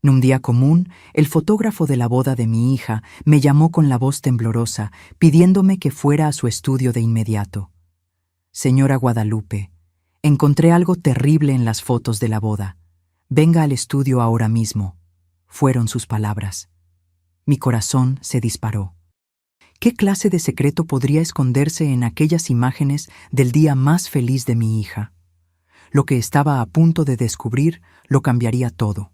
En un día común, el fotógrafo de la boda de mi hija me llamó con la voz temblorosa, pidiéndome que fuera a su estudio de inmediato. Señora Guadalupe, encontré algo terrible en las fotos de la boda. Venga al estudio ahora mismo, fueron sus palabras. Mi corazón se disparó. ¿Qué clase de secreto podría esconderse en aquellas imágenes del día más feliz de mi hija? Lo que estaba a punto de descubrir lo cambiaría todo,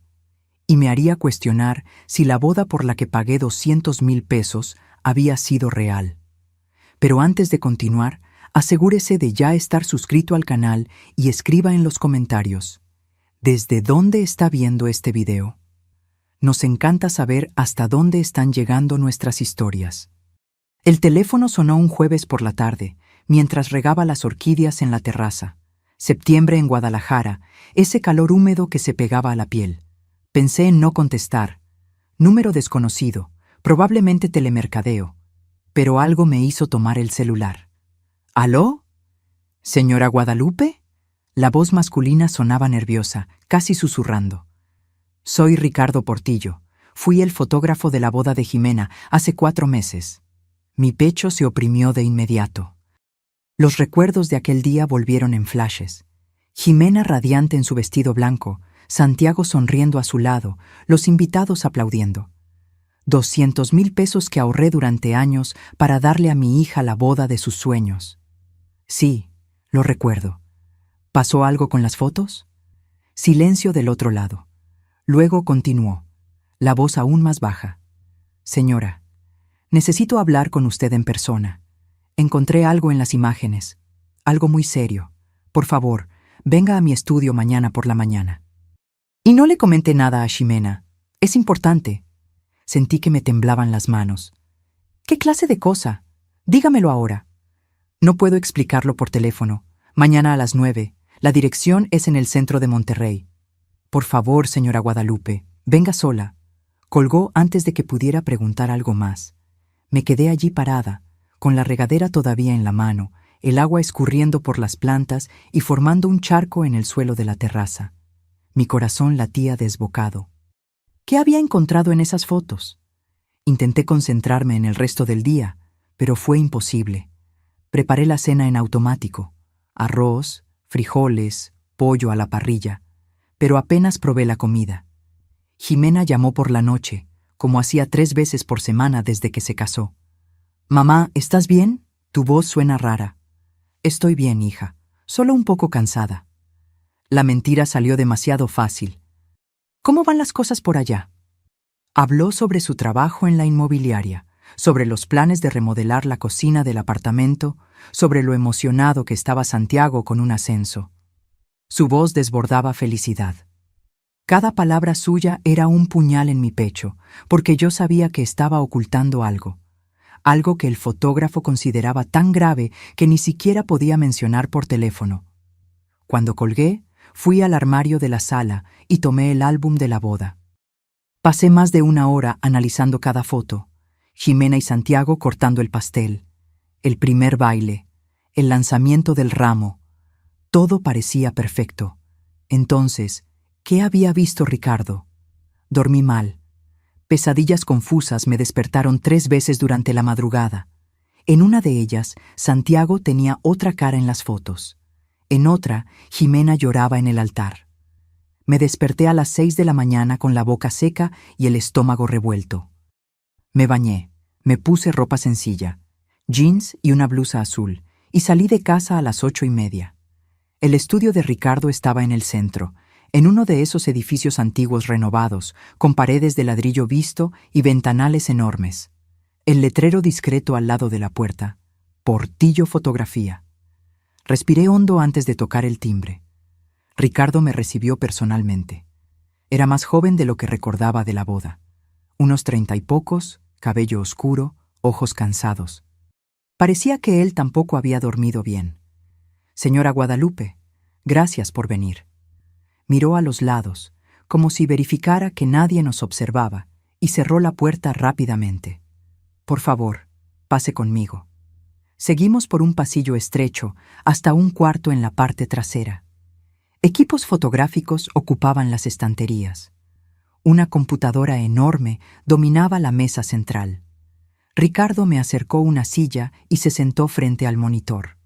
y me haría cuestionar si la boda por la que pagué 200,000 pesos había sido real. Pero antes de continuar, asegúrese de ya estar suscrito al canal y escriba en los comentarios, ¿desde dónde está viendo este video? Nos encanta saber hasta dónde están llegando nuestras historias. El teléfono sonó un jueves por la tarde, mientras regaba las orquídeas en la terraza. Septiembre en Guadalajara, ese calor húmedo que se pegaba a la piel. Pensé en no contestar. Número desconocido, probablemente telemercadeo. Pero algo me hizo tomar el celular. ¿Aló? ¿Señora Guadalupe? La voz masculina sonaba nerviosa, casi susurrando. Soy Ricardo Portillo. Fui el fotógrafo de la boda de Jimena hace 4 meses. Mi pecho se oprimió de inmediato. Los recuerdos de aquel día volvieron en flashes. Jimena radiante en su vestido blanco, Santiago sonriendo a su lado, los invitados aplaudiendo. 200,000 pesos que ahorré durante años para darle a mi hija la boda de sus sueños. Sí, lo recuerdo. ¿Pasó algo con las fotos? Silencio del otro lado. Luego continuó, la voz aún más baja. Señora, necesito hablar con usted en persona. Encontré algo en las imágenes, algo muy serio. Por favor, venga a mi estudio mañana por la mañana. Y no le comenté nada a Ximena. Es importante. Sentí que me temblaban las manos. ¿Qué clase de cosa? Dígamelo ahora. No puedo explicarlo por teléfono. Mañana a las 9. La dirección es en el centro de Monterrey. Por favor, señora Guadalupe, venga sola. Colgó antes de que pudiera preguntar algo más. Me quedé allí parada, con la regadera todavía en la mano, el agua escurriendo por las plantas y formando un charco en el suelo de la terraza. Mi corazón latía desbocado. ¿Qué había encontrado en esas fotos? Intenté concentrarme en el resto del día, pero fue imposible. Preparé la cena en automático. Arroz, frijoles, pollo a la parrilla. Pero apenas probé la comida. Jimena llamó por la noche, como hacía 3 veces por semana desde que se casó. «Mamá, ¿estás bien? Tu voz suena rara». «Estoy bien, hija. Solo un poco cansada». La mentira salió demasiado fácil. «¿Cómo van las cosas por allá?» Habló sobre su trabajo en la inmobiliaria, sobre los planes de remodelar la cocina del apartamento, sobre lo emocionado que estaba Santiago con un ascenso. Su voz desbordaba felicidad. Cada palabra suya era un puñal en mi pecho, porque yo sabía que estaba ocultando algo. Algo que el fotógrafo consideraba tan grave que ni siquiera podía mencionar por teléfono. Cuando colgué, fui al armario de la sala y tomé el álbum de la boda. Pasé más de 1 hora analizando cada foto. Ximena y Santiago cortando el pastel, el primer baile, el lanzamiento del ramo. Todo parecía perfecto. Entonces, ¿qué había visto Ricardo? Dormí mal. Pesadillas confusas me despertaron 3 veces durante la madrugada. En una de ellas, Santiago tenía otra cara en las fotos. En otra, Ximena lloraba en el altar. Me desperté a las 6 de la mañana con la boca seca y el estómago revuelto. Me bañé, me puse ropa sencilla, jeans y una blusa azul, y salí de casa a las 8:30. El estudio de Ricardo estaba en el centro, en uno de esos edificios antiguos renovados, con paredes de ladrillo visto y ventanales enormes. El letrero discreto al lado de la puerta, Portillo Fotografía. Respiré hondo antes de tocar el timbre. Ricardo me recibió personalmente. Era más joven de lo que recordaba de la boda. Unos 30 y pocos, cabello oscuro, ojos cansados. Parecía que él tampoco había dormido bien. «Señora Guadalupe, gracias por venir». Miró a los lados, como si verificara que nadie nos observaba, y cerró la puerta rápidamente. «Por favor, pase conmigo». Seguimos por un pasillo estrecho hasta un cuarto en la parte trasera. Equipos fotográficos ocupaban las estanterías. Una computadora enorme dominaba la mesa central. Ricardo me acercó una silla y se sentó frente al monitor.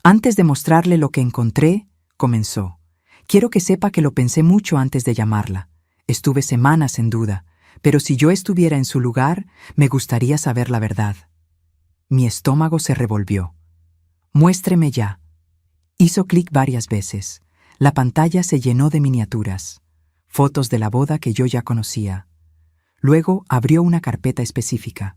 Antes de mostrarle lo que encontré, comenzó. Quiero que sepa que lo pensé mucho antes de llamarla. Estuve semanas en duda, pero si yo estuviera en su lugar, me gustaría saber la verdad. Mi estómago se revolvió. Muéstreme ya. Hizo clic varias veces. La pantalla se llenó de miniaturas, fotos de la boda que yo ya conocía. Luego abrió una carpeta específica.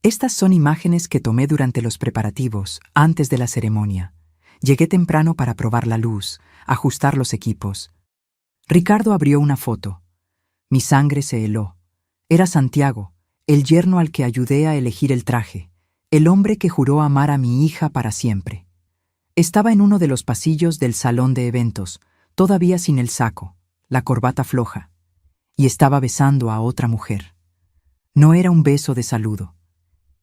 Estas son imágenes que tomé durante los preparativos, antes de la ceremonia. Llegué temprano para probar la luz, ajustar los equipos. Ricardo abrió una foto. Mi sangre se heló. Era Santiago, el yerno al que ayudé a elegir el traje, el hombre que juró amar a mi hija para siempre. Estaba en uno de los pasillos del salón de eventos, todavía sin el saco, la corbata floja, y estaba besando a otra mujer. No era un beso de saludo.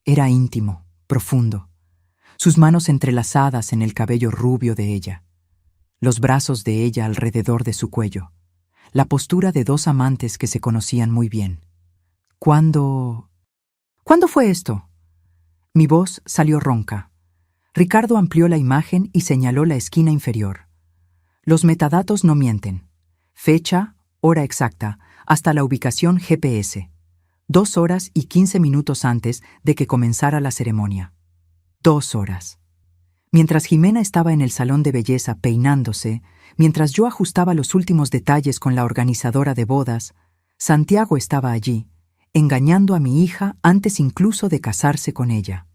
Era íntimo, profundo. Sus manos entrelazadas en el cabello rubio de ella, los brazos de ella alrededor de su cuello, la postura de dos amantes que se conocían muy bien. ¿Cuándo fue esto? Mi voz salió ronca. Ricardo amplió la imagen y señaló la esquina inferior. Los metadatos no mienten. Fecha, hora exacta, hasta la ubicación GPS. 2 horas y 15 minutos antes de que comenzara la ceremonia. 2 horas. Mientras Jimena estaba en el salón de belleza peinándose, mientras yo ajustaba los últimos detalles con la organizadora de bodas, Santiago estaba allí, engañando a mi hija antes incluso de casarse con ella.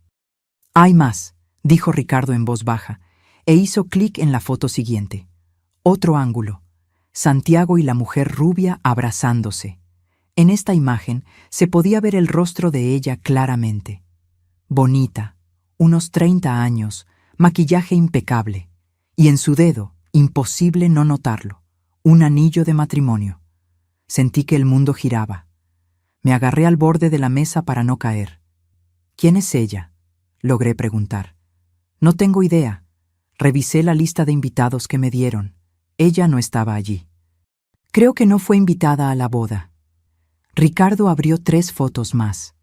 «Hay más», dijo Ricardo en voz baja, e hizo clic en la foto siguiente. Otro ángulo. Santiago y la mujer rubia abrazándose. En esta imagen se podía ver el rostro de ella claramente. Bonita, unos 30 años, maquillaje impecable, y en su dedo, imposible no notarlo, un anillo de matrimonio. Sentí que el mundo giraba. Me agarré al borde de la mesa para no caer. «¿Quién es ella?», logré preguntar. «No tengo idea. Revisé la lista de invitados que me dieron. Ella no estaba allí. Creo que no fue invitada a la boda». Ricardo abrió 3 fotos más.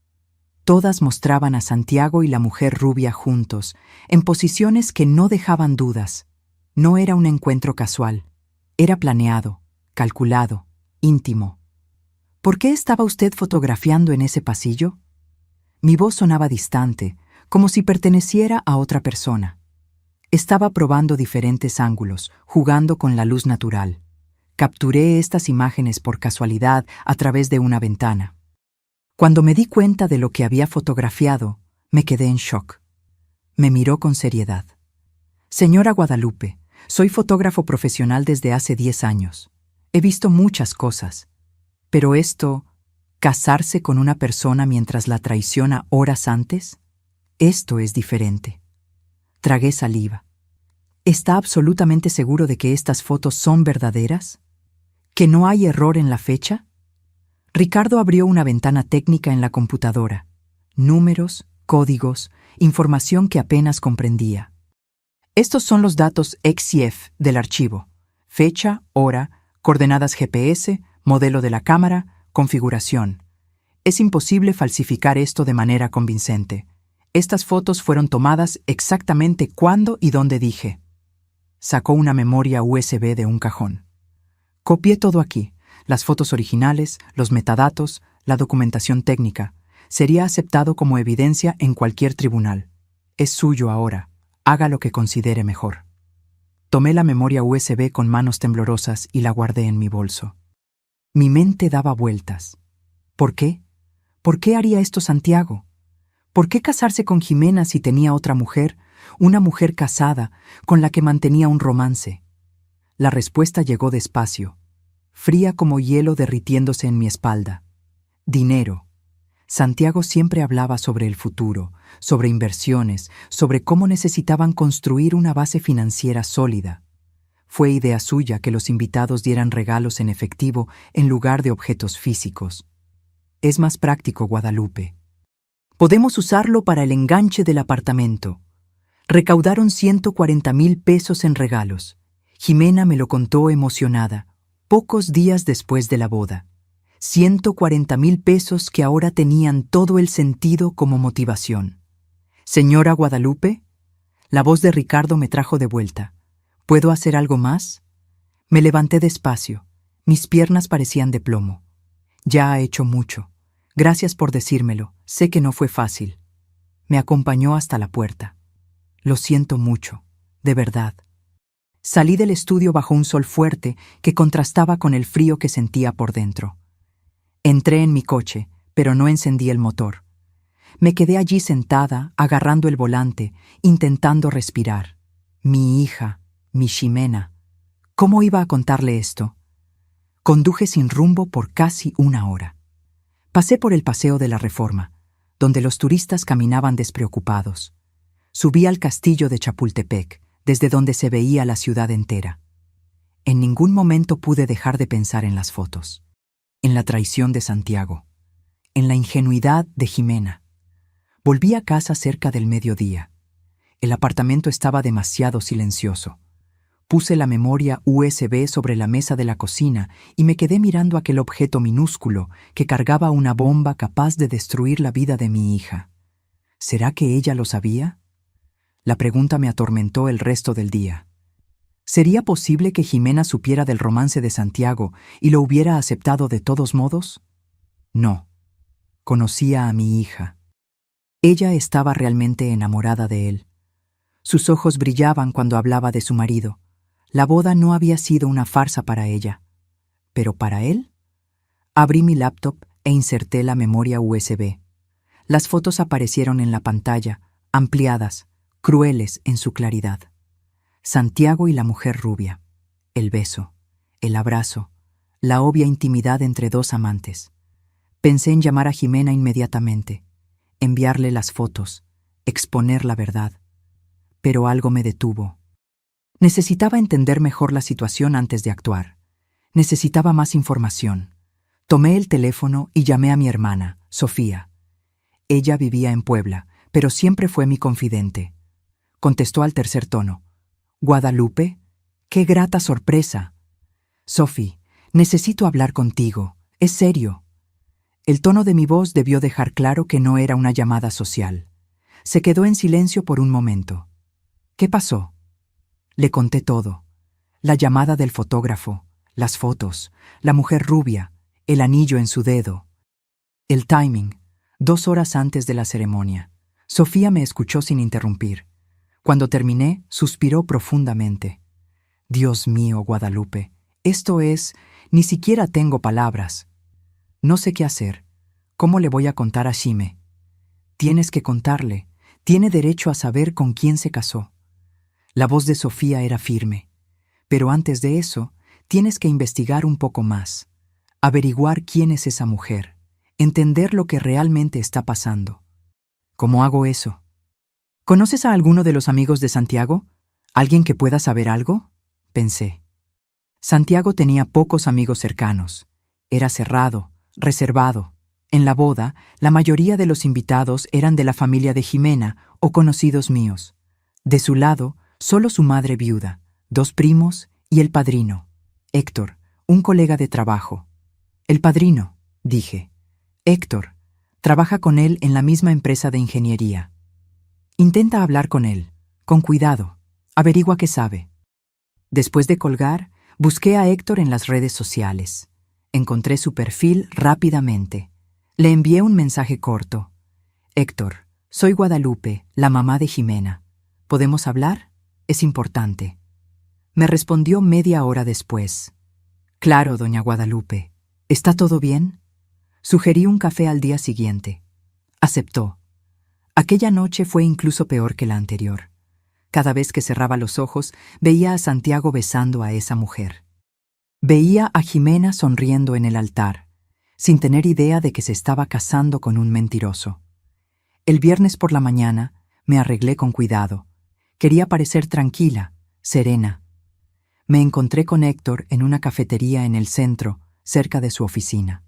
Todas mostraban a Santiago y la mujer rubia juntos, en posiciones que no dejaban dudas. No era un encuentro casual. Era planeado, calculado, íntimo. «¿Por qué estaba usted fotografiando en ese pasillo?» Mi voz sonaba distante, como si perteneciera a otra persona. Estaba probando diferentes ángulos, jugando con la luz natural. Capturé estas imágenes por casualidad a través de una ventana. Cuando me di cuenta de lo que había fotografiado, me quedé en shock. Me miró con seriedad. «Señora Guadalupe, soy fotógrafo profesional desde hace 10 años. He visto muchas cosas. Pero esto, casarse con una persona mientras la traiciona horas antes, esto es diferente». Tragué saliva. «¿Está absolutamente seguro de que estas fotos son verdaderas? ¿Que no hay error en la fecha?» Ricardo abrió una ventana técnica en la computadora. Números, códigos, información que apenas comprendía. «Estos son los datos XIF del archivo. Fecha, hora, coordenadas GPS, modelo de la cámara, configuración. Es imposible falsificar esto de manera convincente. Estas fotos fueron tomadas exactamente cuando y dónde dije». Sacó una memoria USB de un cajón. «Copié todo aquí, las fotos originales, los metadatos, la documentación técnica. Sería aceptado como evidencia en cualquier tribunal. Es suyo ahora. Haga lo que considere mejor». Tomé la memoria USB con manos temblorosas y la guardé en mi bolso. Mi mente daba vueltas. ¿Por qué? ¿Por qué haría esto Santiago? ¿Por qué casarse con Jimena si tenía otra mujer, una mujer casada, con la que mantenía un romance? La respuesta llegó despacio, fría como hielo derritiéndose en mi espalda. Dinero. Santiago siempre hablaba sobre el futuro, sobre inversiones, sobre cómo necesitaban construir una base financiera sólida. Fue idea suya que los invitados dieran regalos en efectivo en lugar de objetos físicos. Es más práctico, Guadalupe. Podemos usarlo para el enganche del apartamento. Recaudaron 140,000 pesos en regalos. Jimena me lo contó emocionada, pocos días después de la boda. 140,000 pesos que ahora tenían todo el sentido como motivación. «Señora Guadalupe», la voz de Ricardo me trajo de vuelta. «¿Puedo hacer algo más?». Me levanté despacio. Mis piernas parecían de plomo. «Ya ha hecho mucho. Gracias por decírmelo. Sé que no fue fácil». Me acompañó hasta la puerta. «Lo siento mucho, de verdad». Salí del estudio bajo un sol fuerte que contrastaba con el frío que sentía por dentro. Entré en mi coche, pero no encendí el motor. Me quedé allí sentada, agarrando el volante, intentando respirar. Mi hija, mi Ximena. ¿Cómo iba a contarle esto? Conduje sin rumbo por casi una hora. Pasé por el Paseo de la Reforma, donde los turistas caminaban despreocupados. Subí al castillo de Chapultepec, desde donde se veía la ciudad entera. En ningún momento pude dejar de pensar en las fotos, en la traición de Santiago, en la ingenuidad de Ximena. Volví a casa cerca del mediodía. El apartamento estaba demasiado silencioso. Puse la memoria USB sobre la mesa de la cocina y me quedé mirando aquel objeto minúsculo que cargaba una bomba capaz de destruir la vida de mi hija. ¿Será que ella lo sabía? La pregunta me atormentó el resto del día. ¿Sería posible que Ximena supiera del romance de Santiago y lo hubiera aceptado de todos modos? No. Conocía a mi hija. Ella estaba realmente enamorada de él. Sus ojos brillaban cuando hablaba de su marido. La boda no había sido una farsa para ella. ¿Pero para él? Abrí mi laptop e inserté la memoria USB. Las fotos aparecieron en la pantalla, ampliadas, crueles en su claridad. Santiago y la mujer rubia. El beso, el abrazo, la obvia intimidad entre dos amantes. Pensé en llamar a Ximena inmediatamente, enviarle las fotos, exponer la verdad. Pero algo me detuvo. Necesitaba entender mejor la situación antes de actuar. Necesitaba más información. Tomé el teléfono y llamé a mi hermana, Sofía. Ella vivía en Puebla, pero siempre fue mi confidente. Contestó al tercer tono. «Guadalupe, qué grata sorpresa». «Sophie, necesito hablar contigo. Es serio». El tono de mi voz debió dejar claro que no era una llamada social. Se quedó en silencio por un momento. «¿Qué pasó?» Le conté todo. La llamada del fotógrafo, las fotos, la mujer rubia, el anillo en su dedo. El timing, 2 horas antes de la ceremonia. Sofía me escuchó sin interrumpir. Cuando terminé, suspiró profundamente. «Dios mío, Guadalupe, esto es... ni siquiera tengo palabras. No sé qué hacer. ¿Cómo le voy a contar a Xime?» «Tienes que contarle. Tiene derecho a saber con quién se casó». La voz de Sofía era firme. «Pero antes de eso, tienes que investigar un poco más. Averiguar quién es esa mujer. Entender lo que realmente está pasando». «¿Cómo hago eso?» «¿Conoces a alguno de los amigos de Santiago? ¿Alguien que pueda saber algo?», pensé. Santiago tenía pocos amigos cercanos. Era cerrado, reservado. En la boda, la mayoría de los invitados eran de la familia de Ximena o conocidos míos. De su lado, solo su madre viuda, 2 primos y el padrino, Héctor, un colega de trabajo. «El padrino», dije. «Héctor, trabaja con él en la misma empresa de ingeniería. Intenta hablar con él, con cuidado, averigua qué sabe». Después de colgar, busqué a Héctor en las redes sociales. Encontré su perfil rápidamente. Le envié un mensaje corto. «Héctor, soy Guadalupe, la mamá de Ximena. ¿Podemos hablar? Es importante». Me respondió media hora después. «Claro, doña Guadalupe. ¿Está todo bien?». Sugerí un café al día siguiente. Aceptó. Aquella noche fue incluso peor que la anterior. Cada vez que cerraba los ojos, veía a Santiago besando a esa mujer. Veía a Ximena sonriendo en el altar, sin tener idea de que se estaba casando con un mentiroso. El viernes por la mañana me arreglé con cuidado. Quería parecer tranquila, serena. Me encontré con Héctor en una cafetería en el centro, cerca de su oficina.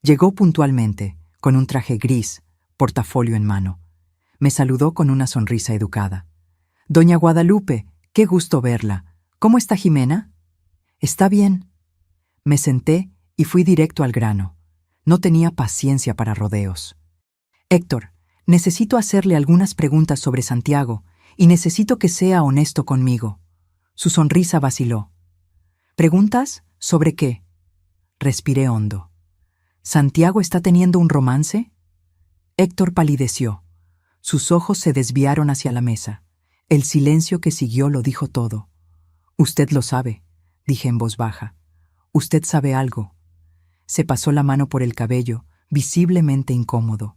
Llegó puntualmente, con un traje gris, portafolio en mano. Me saludó con una sonrisa educada. «Doña Guadalupe, qué gusto verla. ¿Cómo está Ximena?». «Está bien». Me senté y fui directo al grano. No tenía paciencia para rodeos. Héctor, necesito hacerle algunas preguntas sobre Santiago y necesito que sea honesto conmigo. Su sonrisa vaciló. ¿Preguntas? ¿Sobre qué? Respiré hondo. ¿Santiago está teniendo un romance? Héctor palideció. Sus ojos se desviaron hacia la mesa. El silencio que siguió lo dijo todo. Usted lo sabe, dije en voz baja. Usted sabe algo. Se pasó la mano por el cabello, visiblemente incómodo.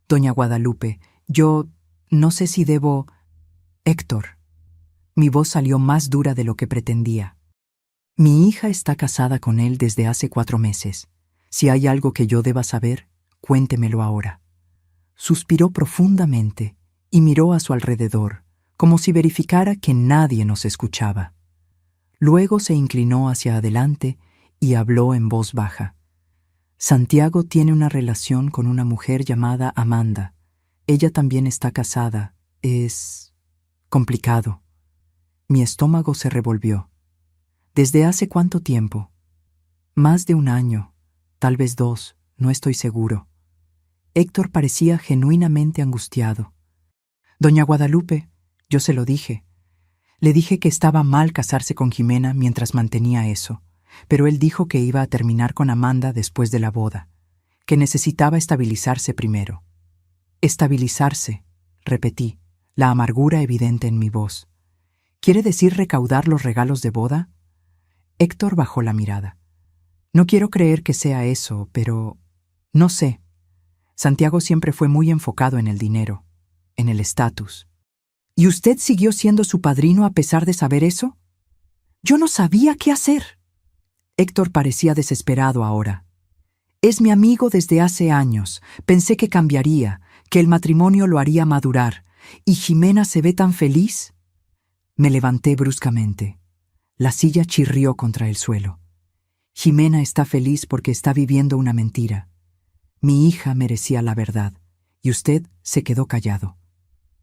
Doña Guadalupe, yo no sé si debo... Héctor. Mi voz salió más dura de lo que pretendía. Mi hija está casada con él desde hace 4 meses. Si hay algo que yo deba saber, cuéntemelo ahora. Suspiró profundamente y miró a su alrededor, como si verificara que nadie nos escuchaba. Luego se inclinó hacia adelante y habló en voz baja. Santiago tiene una relación con una mujer llamada Amanda. Ella también está casada. Es complicado. Mi estómago se revolvió. ¿Desde hace cuánto tiempo? Más de 1 año, tal vez 2, no estoy seguro. Héctor parecía genuinamente angustiado. Doña Guadalupe, yo se lo dije. Le dije que estaba mal casarse con Jimena mientras mantenía eso, pero él dijo que iba a terminar con Amanda después de la boda, que necesitaba estabilizarse primero. Estabilizarse, repetí, la amargura evidente en mi voz. ¿Quiere decir recaudar los regalos de boda? Héctor bajó la mirada. No quiero creer que sea eso, pero... no sé. Santiago siempre fue muy enfocado en el dinero, en el estatus. ¿Y usted siguió siendo su padrino a pesar de saber eso? Yo no sabía qué hacer. Héctor parecía desesperado ahora. Es mi amigo desde hace años. Pensé que cambiaría, que el matrimonio lo haría madurar. ¿Y Jimena se ve tan feliz? Me levanté bruscamente. La silla chirrió contra el suelo. Jimena está feliz porque está viviendo una mentira. Mi hija merecía la verdad, y usted se quedó callado.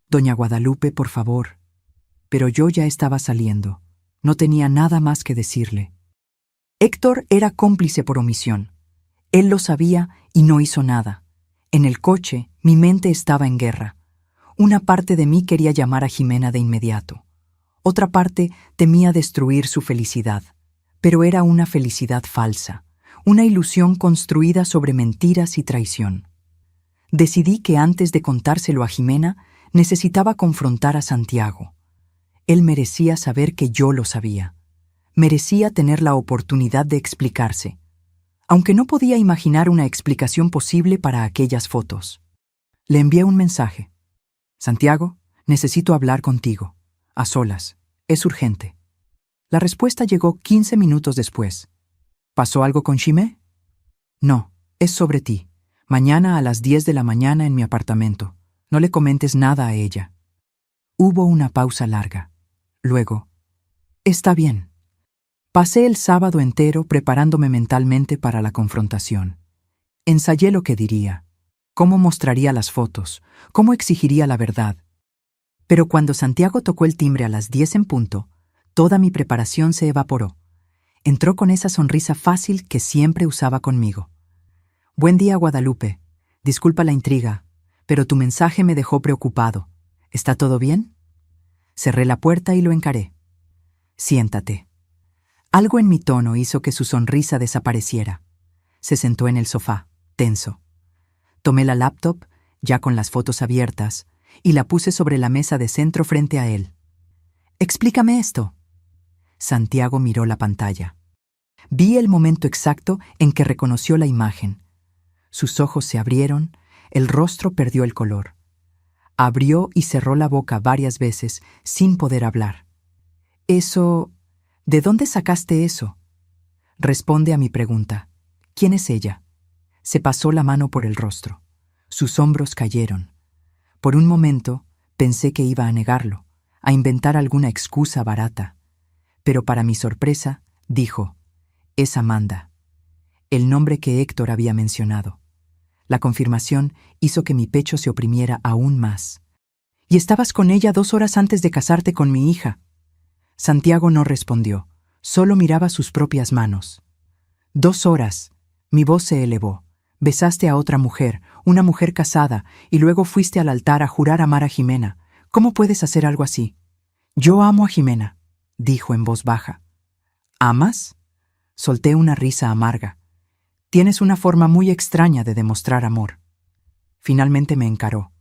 Doña Guadalupe, por favor. Pero yo ya estaba saliendo. No tenía nada más que decirle. Héctor era cómplice por omisión. Él lo sabía y no hizo nada. En el coche, mi mente estaba en guerra. Una parte de mí quería llamar a Jimena de inmediato. Otra parte temía destruir su felicidad. Pero era una felicidad falsa, una ilusión construida sobre mentiras y traición. Decidí que antes de contárselo a Jimena, necesitaba confrontar a Santiago. Él merecía saber que yo lo sabía. Merecía tener la oportunidad de explicarse, aunque no podía imaginar una explicación posible para aquellas fotos. Le envié un mensaje. Santiago, necesito hablar contigo. A solas. Es urgente. La respuesta llegó 15 minutos después. ¿Pasó algo con Ximé? No, es sobre ti. Mañana a las 10 de la mañana en mi apartamento. No le comentes nada a ella. Hubo una pausa larga. Luego, está bien. Pasé el sábado entero preparándome mentalmente para la confrontación. Ensayé lo que diría, cómo mostraría las fotos, cómo exigiría la verdad. Pero cuando Santiago tocó el timbre a las 10 en punto, toda mi preparación se evaporó. Entró con esa sonrisa fácil que siempre usaba conmigo. Buen día, Guadalupe. Disculpa la intriga, pero tu mensaje me dejó preocupado. ¿Está todo bien? Cerré la puerta y lo encaré. Siéntate. Algo en mi tono hizo que su sonrisa desapareciera. Se sentó en el sofá, tenso. Tomé la laptop, ya con las fotos abiertas, y la puse sobre la mesa de centro frente a él. Explícame esto. Santiago miró la pantalla. Vi el momento exacto en que reconoció la imagen. Sus ojos se abrieron, el rostro perdió el color. Abrió y cerró la boca varias veces sin poder hablar. Eso... ¿De dónde sacaste eso? Responde a mi pregunta. ¿Quién es ella? Se pasó la mano por el rostro. Sus hombros cayeron. Por un momento pensé que iba a negarlo, a inventar alguna excusa barata. Pero para mi sorpresa, dijo, es Amanda, el nombre que Héctor había mencionado. La confirmación hizo que mi pecho se oprimiera aún más. ¿Y estabas con ella 2 horas antes de casarte con mi hija? Santiago no respondió, solo miraba sus propias manos. 2 horas, Mi voz se elevó. Besaste a otra mujer, una mujer casada, y luego fuiste al altar a jurar amar a Jimena. ¿Cómo puedes hacer algo así? Yo amo a Jimena, dijo en voz baja. ¿Amas? Solté una risa amarga. Tienes una forma muy extraña de demostrar amor. Finalmente me encaró.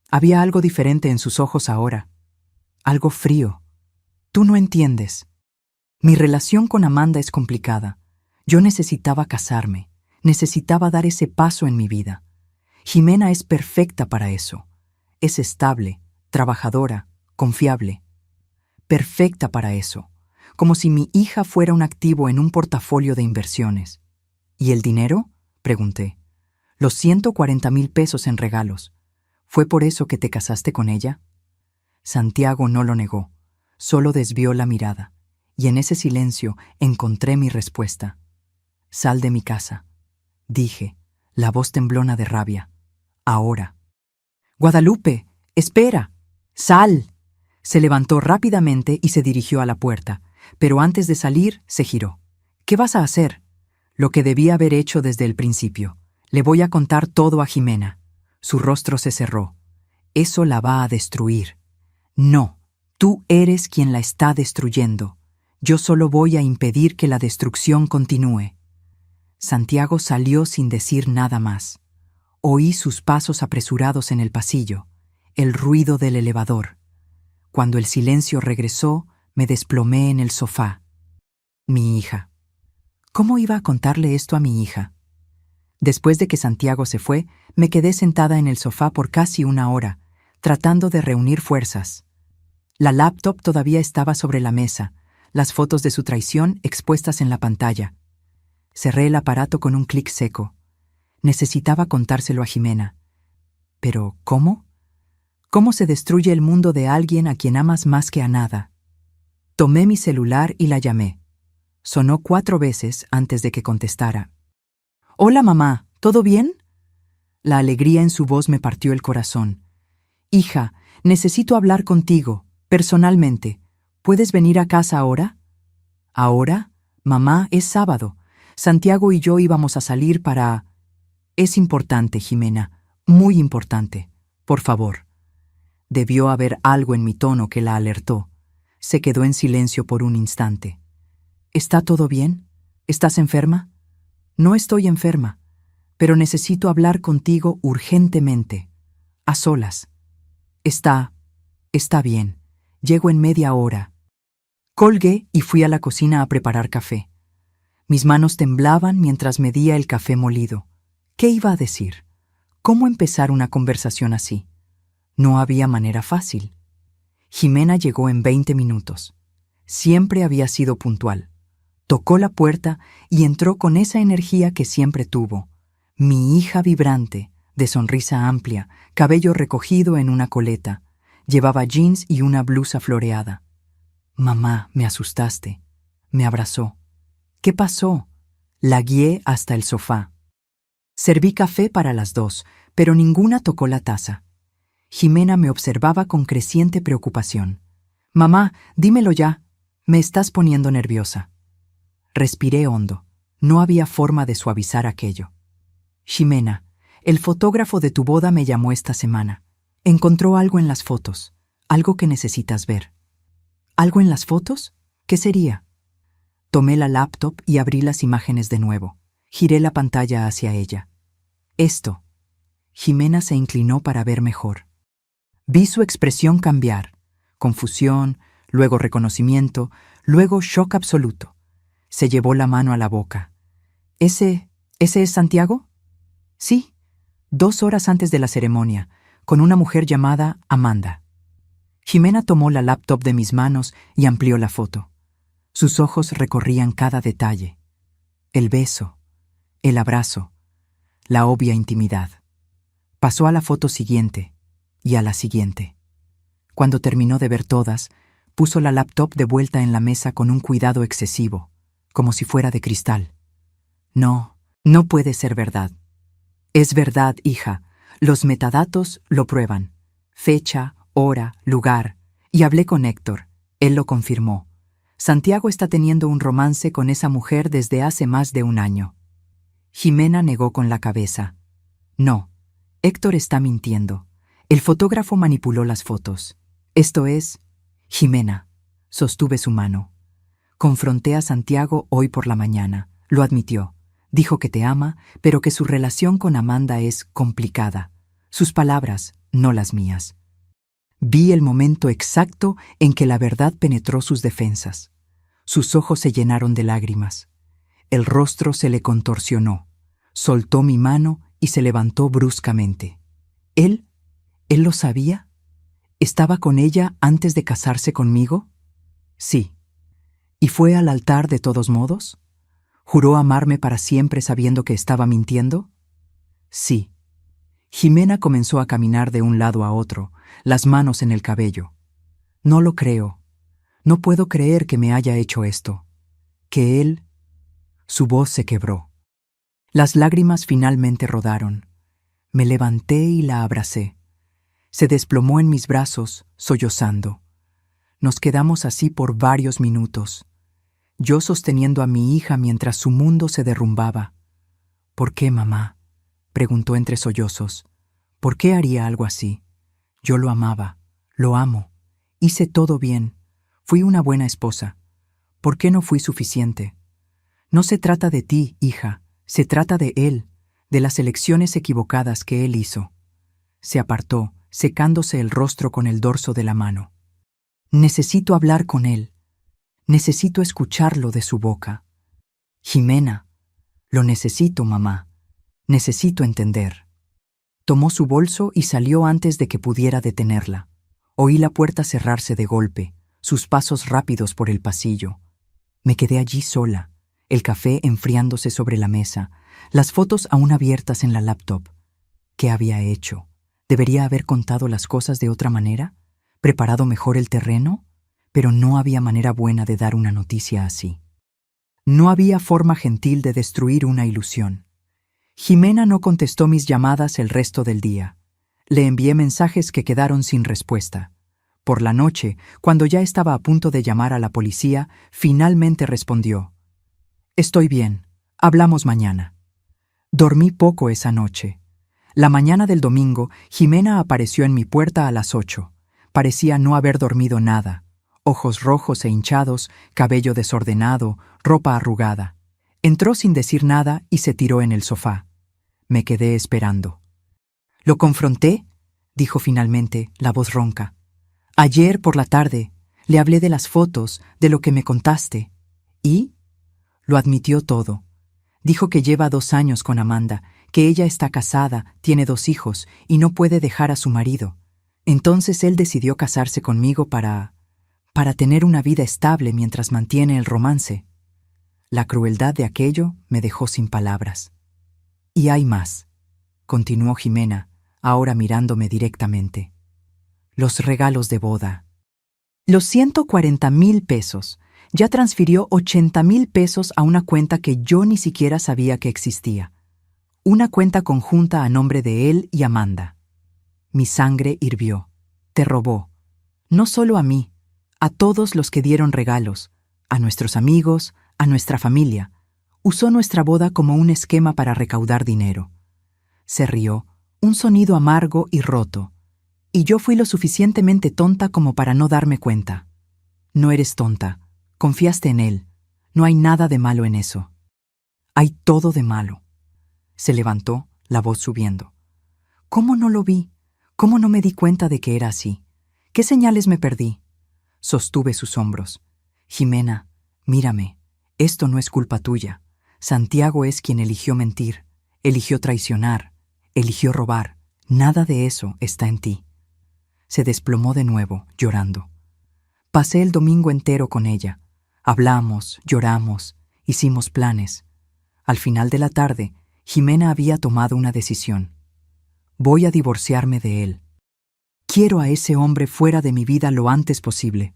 Había algo diferente en sus ojos ahora. Algo frío. Tú no entiendes. Mi relación con Amanda es complicada. Yo necesitaba casarme. Necesitaba dar ese paso en mi vida. Jimena es perfecta para eso. Es estable, trabajadora, confiable. Perfecta para eso. Como si mi hija fuera un activo en un portafolio de inversiones. ¿Y el dinero? Pregunté. Los 140,000 pesos en regalos. ¿Fue por eso que te casaste con ella? Santiago no lo negó, solo desvió la mirada, y en ese silencio encontré mi respuesta. Sal de mi casa, dije, la voz temblona de rabia. Ahora. Guadalupe, espera. Sal. Se levantó rápidamente y se dirigió a la puerta, pero antes de salir se giró. ¿Qué vas a hacer? Lo que debía haber hecho desde el principio. Le voy a contar todo a Jimena. Su rostro se cerró. Eso la va a destruir. No, tú eres quien la está destruyendo. Yo solo voy a impedir que la destrucción continúe. Santiago salió sin decir nada más. Oí sus pasos apresurados en el pasillo, el ruido del elevador. Cuando el silencio regresó, me desplomé en el sofá. Mi hija. ¿Cómo iba a contarle esto a mi hija? Después de que Santiago se fue, me quedé sentada en el sofá por casi una hora, tratando de reunir fuerzas. La laptop todavía estaba sobre la mesa, las fotos de su traición expuestas en la pantalla. Cerré el aparato con un clic seco. Necesitaba contárselo a Jimena. ¿Pero cómo? ¿Cómo se destruye el mundo de alguien a quien amas más que a nada? Tomé mi celular y la llamé. Sonó 4 veces antes de que contestara. «Hola, mamá, ¿todo bien?» La alegría en su voz me partió el corazón. «Hija, necesito hablar contigo, personalmente. ¿Puedes venir a casa ahora?» «¿Ahora? Mamá, es sábado. Santiago y yo íbamos a salir para...» «Es importante, Jimena, muy importante. Por favor». Debió haber algo en mi tono que la alertó. Se quedó en silencio por un instante. «¿Está todo bien? ¿Estás enferma?» «No estoy enferma, pero necesito hablar contigo urgentemente. A solas». Está bien. Llego en media hora». Colgué y fui a la cocina a preparar café. Mis manos temblaban mientras medía el café molido. ¿Qué iba a decir? ¿Cómo empezar una conversación así? No había manera fácil. Jimena llegó en 20 minutos. Siempre había sido puntual. Tocó la puerta y entró con esa energía que siempre tuvo. Mi hija vibrante, de sonrisa amplia, cabello recogido en una coleta. Llevaba jeans y una blusa floreada. «Mamá, me asustaste». Me abrazó. «¿Qué pasó?» La guié hasta el sofá. Serví café para las 2, pero ninguna tocó la taza. Jimena me observaba con creciente preocupación. «Mamá, dímelo ya. Me estás poniendo nerviosa». Respiré hondo. No había forma de suavizar aquello. «Jimena, el fotógrafo de tu boda me llamó esta semana. Encontró algo en las fotos, algo que necesitas ver». «¿Algo en las fotos? ¿Qué sería?» Tomé la laptop y abrí las imágenes de nuevo. Giré la pantalla hacia ella. «Esto». Jimena se inclinó para ver mejor. Vi su expresión cambiar. Confusión, luego reconocimiento, luego shock absoluto. Se llevó la mano a la boca. ¿Ese es Santiago?» «Sí, 2 horas antes de la ceremonia, con una mujer llamada Amanda». Jimena tomó la laptop de mis manos y amplió la foto. Sus ojos recorrían cada detalle. El beso, el abrazo, la obvia intimidad. Pasó a la foto siguiente y a la siguiente. Cuando terminó de ver todas, puso la laptop de vuelta en la mesa con un cuidado excesivo, como si fuera de cristal. «No, no puede ser verdad». «Es verdad, hija. Los metadatos lo prueban. Fecha, hora, lugar. Y hablé con Héctor. Él lo confirmó. Santiago está teniendo un romance con esa mujer desde hace más de 1 año». Jimena negó con la cabeza. No, Héctor está mintiendo. El fotógrafo manipuló las fotos. Esto es, Jimena. Sostuve su mano. Confronté a Santiago hoy por la mañana. Lo admitió. Dijo que te ama, pero que su relación con Amanda es complicada. Sus palabras, no las mías. Vi el momento exacto en que la verdad penetró sus defensas. Sus ojos se llenaron de lágrimas. El rostro se le contorsionó. Soltó mi mano y se levantó bruscamente. ¿Él lo sabía? ¿Estaba con ella antes de casarse conmigo? Sí. ¿Y fue al altar de todos modos? ¿Juró amarme para siempre sabiendo que estaba mintiendo? Sí. Jimena comenzó a caminar de un lado a otro, las manos en el cabello. No lo creo. No puedo creer que me haya hecho esto. Que él... Su voz se quebró. Las lágrimas finalmente rodaron. Me levanté y la abracé. Se desplomó en mis brazos, sollozando. Nos quedamos así por varios minutos, yo sosteniendo a mi hija mientras su mundo se derrumbaba. ¿Por qué, mamá?, preguntó entre sollozos. ¿Por qué haría algo así? Yo lo amaba, lo amo. Hice todo bien. Fui una buena esposa. ¿Por qué no fui suficiente? No se trata de ti, hija. Se trata de él, de las elecciones equivocadas que él hizo. Se apartó, secándose el rostro con el dorso de la mano. Necesito hablar con él. Necesito escucharlo de su boca. Jimena, lo necesito, mamá. Necesito entender. Tomó su bolso y salió antes de que pudiera detenerla. Oí la puerta cerrarse de golpe, sus pasos rápidos por el pasillo. Me quedé allí sola, el café enfriándose sobre la mesa, las fotos aún abiertas en la laptop. ¿Qué había hecho? ¿Debería haber contado las cosas de otra manera? ¿Preparado mejor el terreno? Pero no había manera buena de dar una noticia así. No había forma gentil de destruir una ilusión. Jimena no contestó mis llamadas el resto del día. Le envié mensajes que quedaron sin respuesta. Por la noche, cuando ya estaba a punto de llamar a la policía, finalmente respondió: «Estoy bien, hablamos mañana». Dormí poco esa noche. La mañana del domingo, Jimena apareció en mi puerta a las 8. Parecía no haber dormido nada. Ojos rojos e hinchados, cabello desordenado, ropa arrugada. Entró sin decir nada y se tiró en el sofá. Me quedé esperando. «Lo confronté», dijo finalmente, la voz ronca. «Ayer por la tarde le hablé de las fotos, de lo que me contaste. ¿Y?» Lo admitió todo. Dijo que lleva 2 años con Amanda, que ella está casada, tiene 2 hijos y no puede dejar a su marido. Entonces él decidió casarse conmigo para tener una vida estable mientras mantiene el romance. La crueldad de aquello me dejó sin palabras. «Y hay más», continuó Jimena, ahora mirándome directamente. «Los regalos de boda. Los 140,000 pesos. Ya transfirió 80,000 pesos a una cuenta que yo ni siquiera sabía que existía. Una cuenta conjunta a nombre de él y Amanda. Mi sangre hirvió. Te robó. No solo a mí, a todos los que dieron regalos, a nuestros amigos, a nuestra familia. Usó nuestra boda como un esquema para recaudar dinero». Se rió, un sonido amargo y roto. Y yo fui lo suficientemente tonta como para no darme cuenta. «No eres tonta. Confiaste en él. No hay nada de malo en eso». «Hay todo de malo». Se levantó, la voz subiendo. «¿Cómo no lo vi? ¿Cómo no me di cuenta de que era así? ¿Qué señales me perdí?» Sostuve sus hombros. «Jimena, mírame. Esto no es culpa tuya. Santiago es quien eligió mentir, eligió traicionar, eligió robar. Nada de eso está en ti». Se desplomó de nuevo, llorando. Pasé el domingo entero con ella. Hablamos, lloramos, hicimos planes. Al final de la tarde, Jimena había tomado una decisión. «Voy a divorciarme de él. Quiero a ese hombre fuera de mi vida lo antes posible.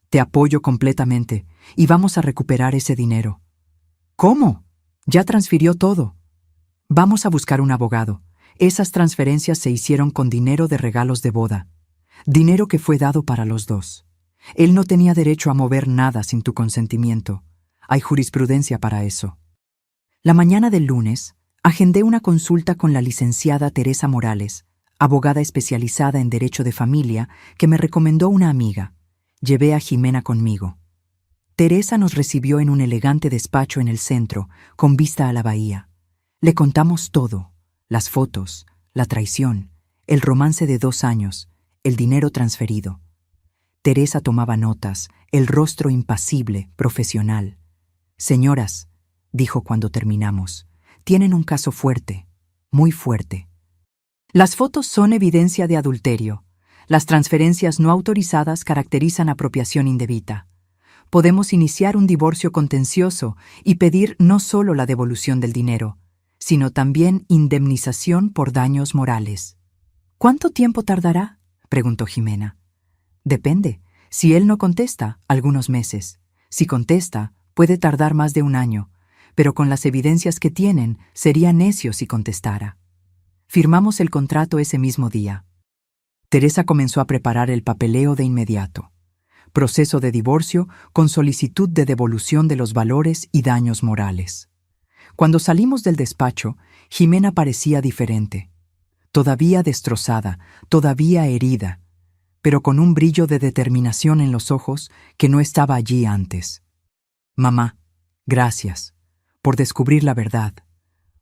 Te apoyo completamente y vamos a recuperar ese dinero». «¿Cómo? Ya transfirió todo». «Vamos a buscar un abogado. Esas transferencias se hicieron con dinero de regalos de boda. Dinero que fue dado para los dos. Él no tenía derecho a mover nada sin tu consentimiento. Hay jurisprudencia para eso». La mañana del lunes, agendé una consulta con la licenciada Teresa Morales, abogada especializada en Derecho de Familia, que me recomendó una amiga. Llevé a Jimena conmigo. Teresa nos recibió en un elegante despacho en el centro, con vista a la bahía. Le contamos todo: las fotos, la traición, el romance de 2 años, el dinero transferido. Teresa tomaba notas, el rostro impasible, profesional. «Señoras», dijo cuando terminamos, «tienen un caso fuerte, muy fuerte. Las fotos son evidencia de adulterio. Las transferencias no autorizadas caracterizan apropiación indebida. Podemos iniciar un divorcio contencioso y pedir no solo la devolución del dinero, sino también indemnización por daños morales». «¿Cuánto tiempo tardará?», preguntó Jimena. «Depende. Si él no contesta, algunos meses. Si contesta, puede tardar más de 1 año, pero con las evidencias que tienen, sería necio si contestara». Firmamos el contrato ese mismo día. Teresa comenzó a preparar el papeleo de inmediato. Proceso de divorcio con solicitud de devolución de los valores y daños morales. Cuando salimos del despacho, Jimena parecía diferente. Todavía destrozada, todavía herida, pero con un brillo de determinación en los ojos que no estaba allí antes. «Mamá, gracias por descubrir la verdad,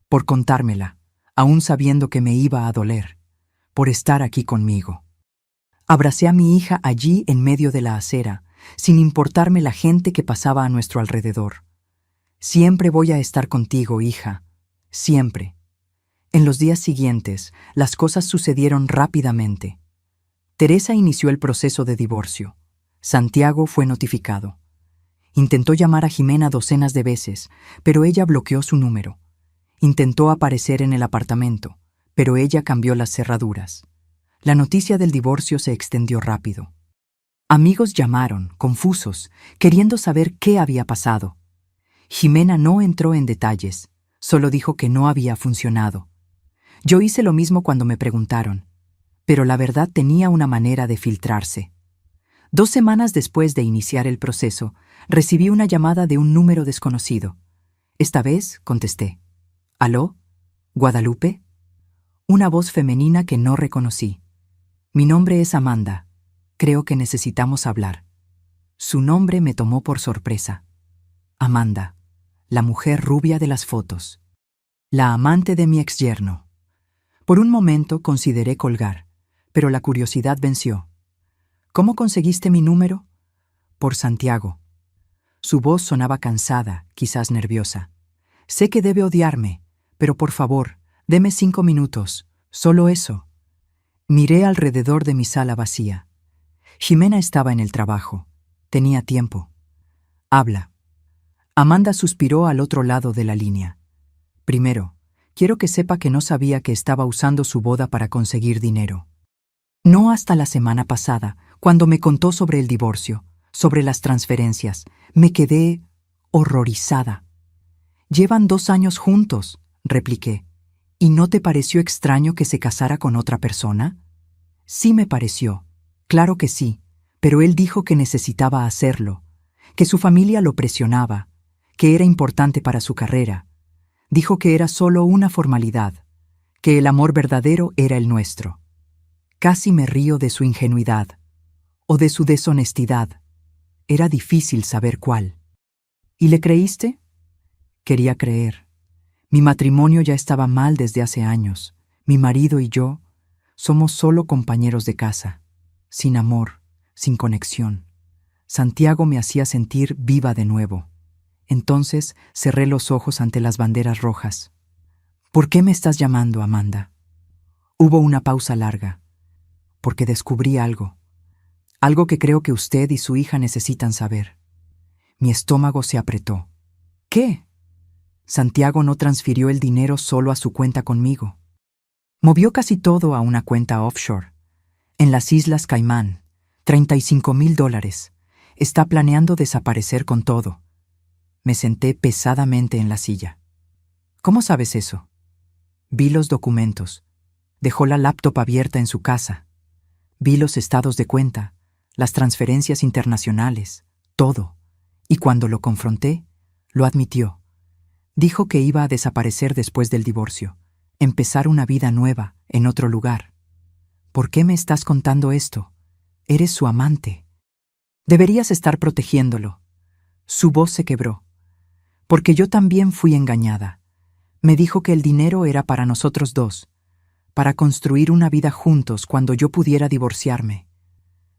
por contármela, aún sabiendo que me iba a doler, por estar aquí conmigo». Abracé a mi hija allí en medio de la acera, sin importarme la gente que pasaba a nuestro alrededor. «Siempre voy a estar contigo, hija, siempre». En los días siguientes, las cosas sucedieron rápidamente. Teresa inició el proceso de divorcio. Santiago fue notificado. Intentó llamar a Jimena docenas de veces, pero ella bloqueó su número. Intentó aparecer en el apartamento, pero ella cambió las cerraduras. La noticia del divorcio se extendió rápido. Amigos llamaron, confusos, queriendo saber qué había pasado. Jimena no entró en detalles, solo dijo que no había funcionado. Yo hice lo mismo cuando me preguntaron, pero la verdad tenía una manera de filtrarse. 2 semanas después de iniciar el proceso, recibí una llamada de un número desconocido. Esta vez contesté. «¿Aló? ¿Guadalupe?». Una voz femenina que no reconocí. «Mi nombre es Amanda. Creo que necesitamos hablar». Su nombre me tomó por sorpresa. Amanda, la mujer rubia de las fotos. La amante de mi exyerno. Por un momento consideré colgar, pero la curiosidad venció. «¿Cómo conseguiste mi número?». «Por Santiago». Su voz sonaba cansada, quizás nerviosa. «Sé que debe odiarme, pero por favor, deme 5 minutos, solo eso». Miré alrededor de mi sala vacía. Jimena estaba en el trabajo. Tenía tiempo. «Habla». Amanda suspiró al otro lado de la línea. «Primero, quiero que sepa que no sabía que estaba usando su boda para conseguir dinero. No hasta la semana pasada, cuando me contó sobre el divorcio, sobre las transferencias, me quedé horrorizada». «Llevan 2 años juntos», repliqué. «¿Y no te pareció extraño que se casara con otra persona?». «Sí me pareció, claro que sí, pero él dijo que necesitaba hacerlo, que su familia lo presionaba, que era importante para su carrera. Dijo que era solo una formalidad, que el amor verdadero era el nuestro». Casi me río de su ingenuidad, o de su deshonestidad. Era difícil saber cuál. «¿Y le creíste?». Quería creer. Mi matrimonio ya estaba mal desde hace años. Mi marido y yo somos solo compañeros de casa, sin amor, sin conexión. Santiago me hacía sentir viva de nuevo. Entonces cerré los ojos ante las banderas rojas. «¿Por qué me estás llamando, Amanda?». Hubo una pausa larga. «Porque descubrí algo. Algo que creo que usted y su hija necesitan saber». Mi estómago se apretó. «¿Qué?». «Santiago no transfirió el dinero solo a su cuenta conmigo. Movió casi todo a una cuenta offshore, en las Islas Caimán, $35,000. Está planeando desaparecer con todo». Me senté pesadamente en la silla. «¿Cómo sabes eso?». «Vi los documentos. Dejó la laptop abierta en su casa. Vi los estados de cuenta, las transferencias internacionales, todo. Y cuando lo confronté, lo admitió. Dijo que iba a desaparecer después del divorcio, empezar una vida nueva, en otro lugar. ¿Por qué me estás contando esto? Eres su amante. Deberías estar protegiéndolo. Su voz se quebró. Porque yo también fui engañada. Me dijo que el dinero era para nosotros dos, para construir una vida juntos cuando yo pudiera divorciarme.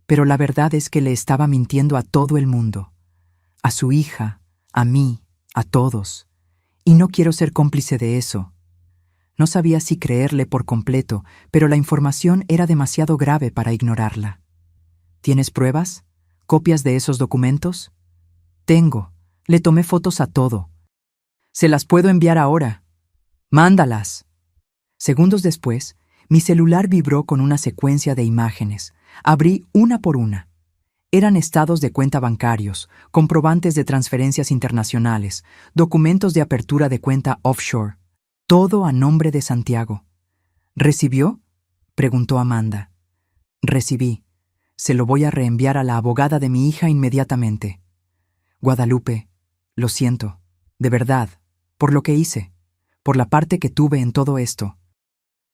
Pero la verdad es que le estaba mintiendo a todo el mundo. A su hija, a mí, a todos. Y no quiero ser cómplice de eso. No sabía si creerle por completo, pero la información era demasiado grave para ignorarla. ¿Tienes pruebas? ¿Copias de esos documentos? Tengo. Le tomé fotos a todo. Se las puedo enviar ahora. Mándalas. Segundos después, mi celular vibró con una secuencia de imágenes. Abrí una por una. Eran estados de cuenta bancarios, comprobantes de transferencias internacionales, documentos de apertura de cuenta offshore. Todo a nombre de Santiago. ¿Recibió? Preguntó Amanda. Recibí. Se lo voy a reenviar a la abogada de mi hija inmediatamente. Guadalupe, lo siento, de verdad, por lo que hice, por la parte que tuve en todo esto.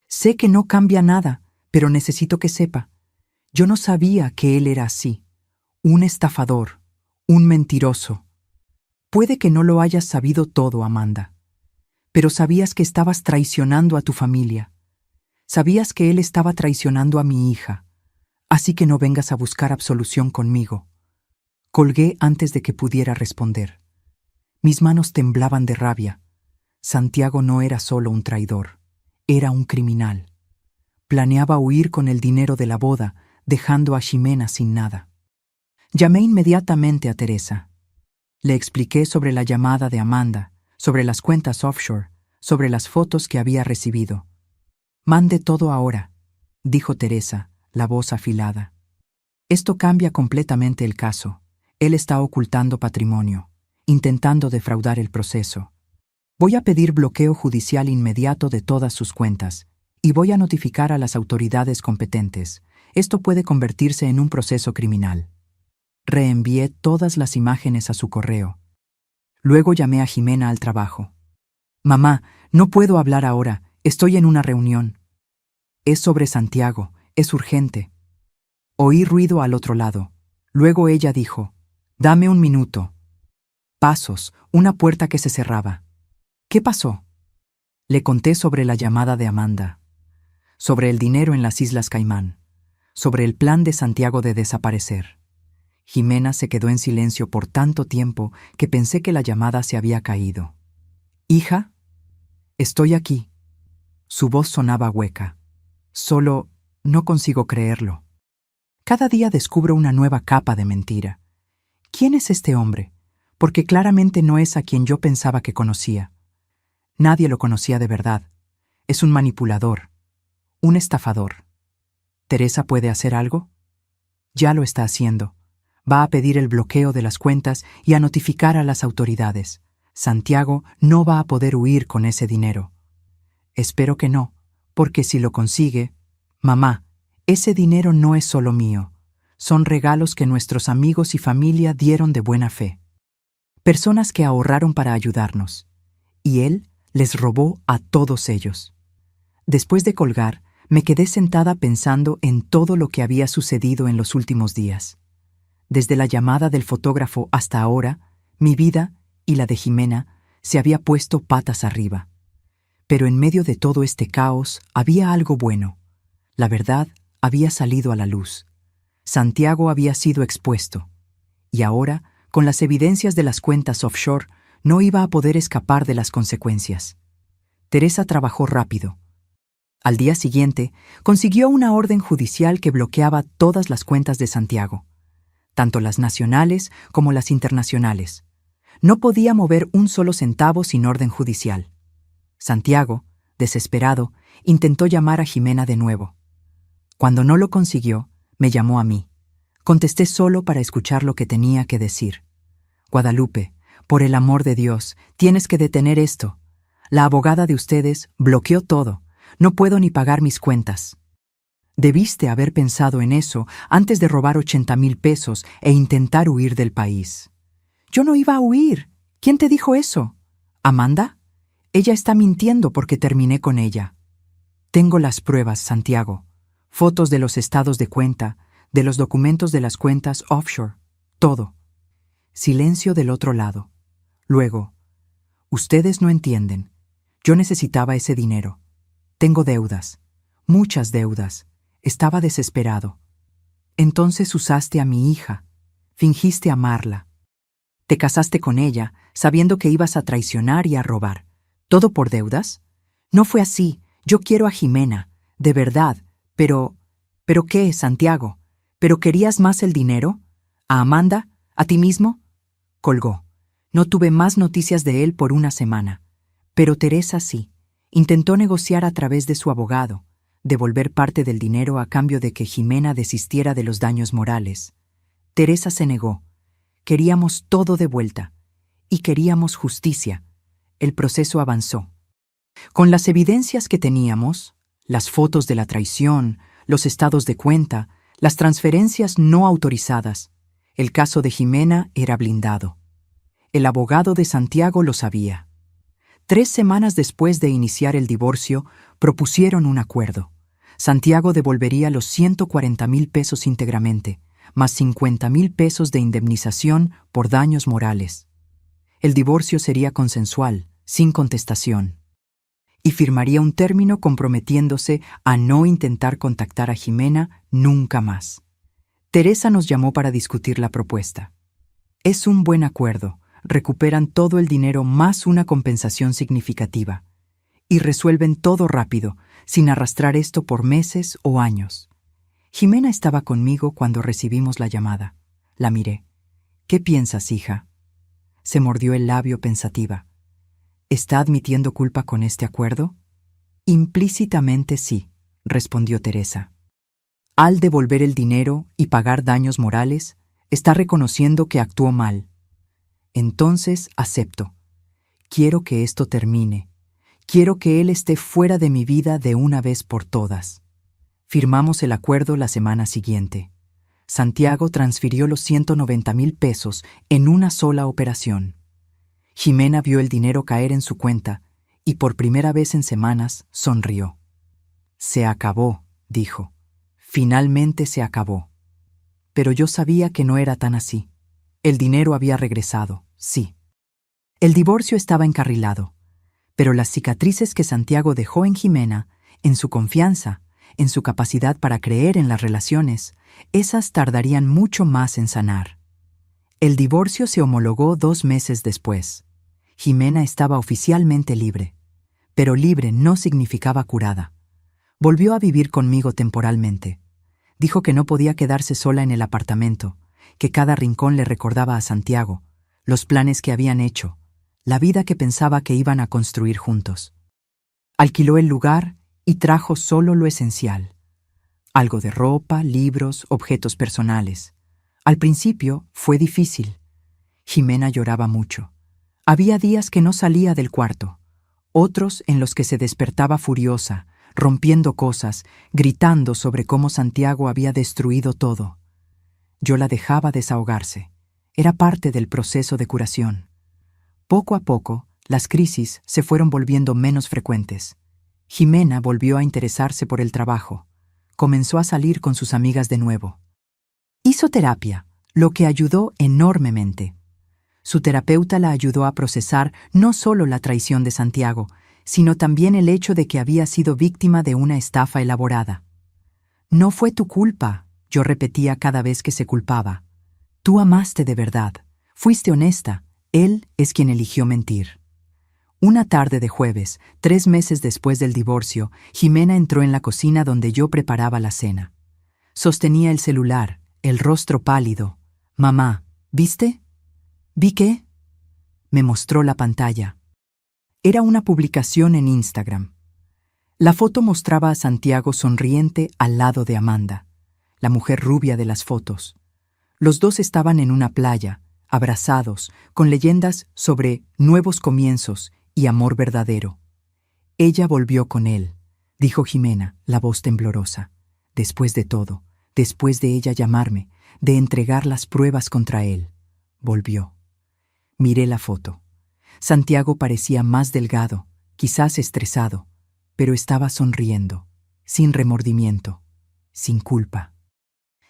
Sé que no cambia nada, pero necesito que sepa. Yo no sabía que él era así. Un estafador, un mentiroso. Puede que no lo hayas sabido todo, Amanda. Pero sabías que estabas traicionando a tu familia. Sabías que él estaba traicionando a mi hija. Así que no vengas a buscar absolución conmigo. Colgué antes de que pudiera responder. Mis manos temblaban de rabia. Santiago no era solo un traidor, era un criminal. Planeaba huir con el dinero de la boda, dejando a Ximena sin nada. Llamé inmediatamente a Teresa. Le expliqué sobre la llamada de Amanda, sobre las cuentas offshore, sobre las fotos que había recibido. «Mande todo ahora», dijo Teresa, la voz afilada. «Esto cambia completamente el caso. Él está ocultando patrimonio, intentando defraudar el proceso. Voy a pedir bloqueo judicial inmediato de todas sus cuentas y voy a notificar a las autoridades competentes. Esto puede convertirse en un proceso criminal». Reenvié todas las imágenes a su correo. Luego llamé a Ximena al trabajo. «Mamá, no puedo hablar ahora, estoy en una reunión. Es sobre Santiago, es urgente». Oí ruido al otro lado. Luego ella dijo, «Dame un minuto». Pasos, una puerta que se cerraba. «¿Qué pasó?». Le conté sobre la llamada de Amanda, sobre el dinero en las Islas Caimán, sobre el plan de Santiago de desaparecer. Ximena se quedó en silencio por tanto tiempo que pensé que la llamada se había caído. «Hija, estoy aquí». Su voz sonaba hueca. Solo no consigo creerlo. Cada día descubro una nueva capa de mentira. ¿Quién es este hombre? Porque claramente no es a quien yo pensaba que conocía. Nadie lo conocía de verdad. Es un manipulador, un estafador. ¿Teresa puede hacer algo? Ya lo está haciendo. Va a pedir el bloqueo de las cuentas y a notificar a las autoridades. Santiago no va a poder huir con ese dinero. Espero que no, porque si lo consigue... Mamá, ese dinero no es solo mío. Son regalos que nuestros amigos y familia dieron de buena fe. Personas que ahorraron para ayudarnos. Y él les robó a todos ellos. Después de colgar, me quedé sentada pensando en todo lo que había sucedido en los últimos días. Desde la llamada del fotógrafo hasta ahora, mi vida y la de Ximena se había puesto patas arriba. Pero en medio de todo este caos había algo bueno. La verdad había salido a la luz. Santiago había sido expuesto. Y ahora, con las evidencias de las cuentas offshore, no iba a poder escapar de las consecuencias. Teresa trabajó rápido. Al día siguiente, consiguió una orden judicial que bloqueaba todas las cuentas de Santiago, tanto las nacionales como las internacionales. No podía mover un solo centavo sin orden judicial. Santiago, desesperado, intentó llamar a Ximena de nuevo. Cuando no lo consiguió, me llamó a mí. Contesté solo para escuchar lo que tenía que decir. «Guadalupe, por el amor de Dios, tienes que detener esto. La abogada de ustedes bloqueó todo. No puedo ni pagar mis cuentas». Debiste haber pensado en eso antes de robar 80,000 pesos e intentar huir del país. Yo no iba a huir. ¿Quién te dijo eso? ¿Amanda? Ella está mintiendo porque terminé con ella. Tengo las pruebas, Santiago. Fotos de los estados de cuenta, de los documentos de las cuentas offshore. Todo. Silencio del otro lado. Luego, ustedes no entienden. Yo necesitaba ese dinero. Tengo deudas. Muchas deudas. Estaba desesperado. Entonces usaste a mi hija. Fingiste amarla. Te casaste con ella, sabiendo que ibas a traicionar y a robar. ¿Todo por deudas? No fue así. Yo quiero a Jimena, de verdad. ¿Pero qué, Santiago? ¿Pero querías más el dinero? ¿A Amanda? ¿A ti mismo? Colgó. No tuve más noticias de él por una semana. Pero Teresa sí. Intentó negociar a través de su abogado, devolver parte del dinero a cambio de que Jimena desistiera de los daños morales. Teresa se negó. Queríamos todo de vuelta. Y queríamos justicia. El proceso avanzó. Con las evidencias que teníamos, las fotos de la traición, los estados de cuenta, las transferencias no autorizadas, el caso de Jimena era blindado. El abogado de Santiago lo sabía. 3 semanas después de iniciar el divorcio, propusieron un acuerdo. Santiago devolvería los 140,000 pesos íntegramente, más 50,000 pesos de indemnización por daños morales. El divorcio sería consensual, sin contestación. Y firmaría un término comprometiéndose a no intentar contactar a Jimena nunca más. Teresa nos llamó para discutir la propuesta. Es un buen acuerdo, recuperan todo el dinero más una compensación significativa. Y resuelven todo rápido, sin arrastrar esto por meses o años. Jimena estaba conmigo cuando recibimos la llamada. La miré. ¿Qué piensas, hija? Se mordió el labio pensativa. ¿Está admitiendo culpa con este acuerdo? Implícitamente sí, respondió Teresa. Al devolver el dinero y pagar daños morales, está reconociendo que actuó mal. Entonces acepto. Quiero que esto termine. Quiero que él esté fuera de mi vida de una vez por todas. Firmamos el acuerdo la semana siguiente. Santiago transfirió los 190,000 pesos en una sola operación. Jimena vio el dinero caer en su cuenta y por primera vez en semanas sonrió. Se acabó, dijo. Finalmente se acabó. Pero yo sabía que no era tan así. El dinero había regresado, sí. El divorcio estaba encarrilado, pero las cicatrices que Santiago dejó en Jimena, en su confianza, en su capacidad para creer en las relaciones, esas tardarían mucho más en sanar. El divorcio se homologó 2 meses después. Jimena estaba oficialmente libre, pero libre no significaba curada. Volvió a vivir conmigo temporalmente. Dijo que no podía quedarse sola en el apartamento, que cada rincón le recordaba a Santiago, los planes que habían hecho, la vida que pensaba que iban a construir juntos. Alquiló el lugar y trajo solo lo esencial. Algo de ropa, libros, objetos personales. Al principio fue difícil. Jimena lloraba mucho. Había días que no salía del cuarto, otros en los que se despertaba furiosa, rompiendo cosas, gritando sobre cómo Santiago había destruido todo. Yo la dejaba desahogarse. Era parte del proceso de curación. Poco a poco, las crisis se fueron volviendo menos frecuentes. Jimena volvió a interesarse por el trabajo. Comenzó a salir con sus amigas de nuevo. Hizo terapia, lo que ayudó enormemente. Su terapeuta la ayudó a procesar no solo la traición de Santiago, sino también el hecho de que había sido víctima de una estafa elaborada. No fue tu culpa, yo repetía cada vez que se culpaba. Tú amaste de verdad, fuiste honesta, él es quien eligió mentir. Una tarde de jueves, 3 meses después del divorcio, Jimena entró en la cocina donde yo preparaba la cena. Sostenía el celular, el rostro pálido. Mamá, ¿viste? ¿Vi qué? Me mostró la pantalla. Era una publicación en Instagram. La foto mostraba a Santiago sonriente al lado de Amanda, la mujer rubia de las fotos. Los dos estaban en una playa, abrazados, con leyendas sobre nuevos comienzos y amor verdadero. Ella volvió con él, dijo Jimena, la voz temblorosa. Después de todo, después de ella llamarme, de entregar las pruebas contra él, volvió. Miré la foto. Santiago parecía más delgado, quizás estresado, pero estaba sonriendo, sin remordimiento, sin culpa.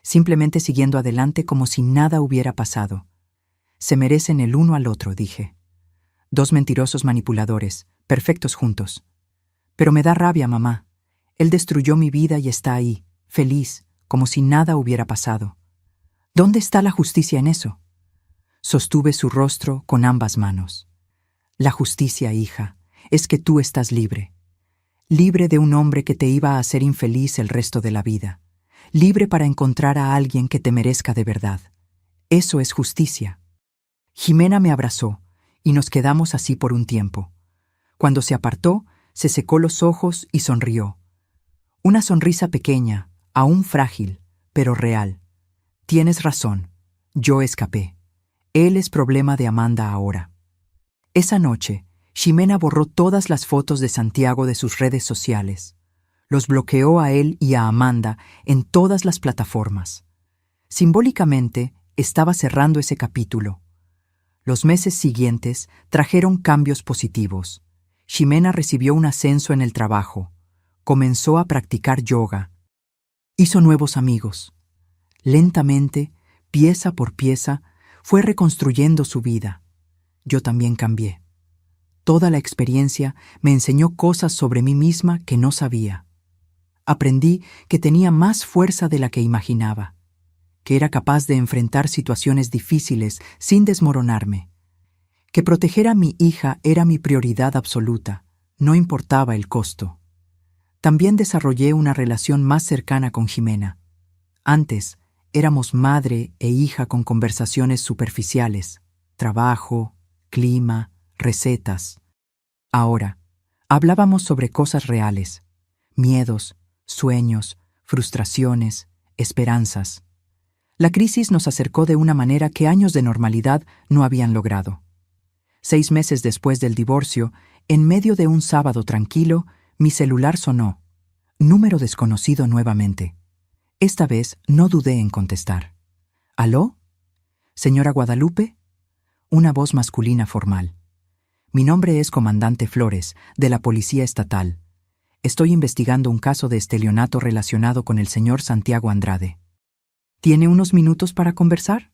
Simplemente siguiendo adelante como si nada hubiera pasado. Se merecen el uno al otro, dije. Dos mentirosos manipuladores, perfectos juntos. Pero me da rabia, mamá. Él destruyó mi vida y está ahí, feliz, como si nada hubiera pasado. ¿Dónde está la justicia en eso? Sostuve su rostro con ambas manos. La justicia, hija, es que tú estás libre. Libre de un hombre que te iba a hacer infeliz el resto de la vida. Libre para encontrar a alguien que te merezca de verdad. Eso es justicia. Jimena me abrazó, y nos quedamos así por un tiempo. Cuando se apartó, se secó los ojos y sonrió. Una sonrisa pequeña, aún frágil, pero real. Tienes razón, yo escapé. Él es problema de Amanda ahora. Esa noche, Ximena borró todas las fotos de Santiago de sus redes sociales. Los bloqueó a él y a Amanda en todas las plataformas. Simbólicamente, estaba cerrando ese capítulo. Los meses siguientes trajeron cambios positivos. Ximena recibió un ascenso en el trabajo. Comenzó a practicar yoga. Hizo nuevos amigos. Lentamente, pieza por pieza, fue reconstruyendo su vida. Yo también cambié. Toda la experiencia me enseñó cosas sobre mí misma que no sabía. Aprendí que tenía más fuerza de la que imaginaba, que era capaz de enfrentar situaciones difíciles sin desmoronarme, que proteger a mi hija era mi prioridad absoluta, no importaba el costo. También desarrollé una relación más cercana con Ximena. Antes, éramos madre e hija con conversaciones superficiales, trabajo, clima, recetas. Ahora, hablábamos sobre cosas reales, miedos, sueños, frustraciones, esperanzas. La crisis nos acercó de una manera que años de normalidad no habían logrado. 6 meses después del divorcio, en medio de un sábado tranquilo, mi celular sonó. Número desconocido nuevamente. Esta vez no dudé en contestar. ¿Aló? ¿Señora Guadalupe? Una voz masculina formal. Mi nombre es Comandante Flores, de la Policía Estatal. Estoy investigando un caso de estelionato relacionado con el señor Santiago Andrade. ¿Tiene unos minutos para conversar?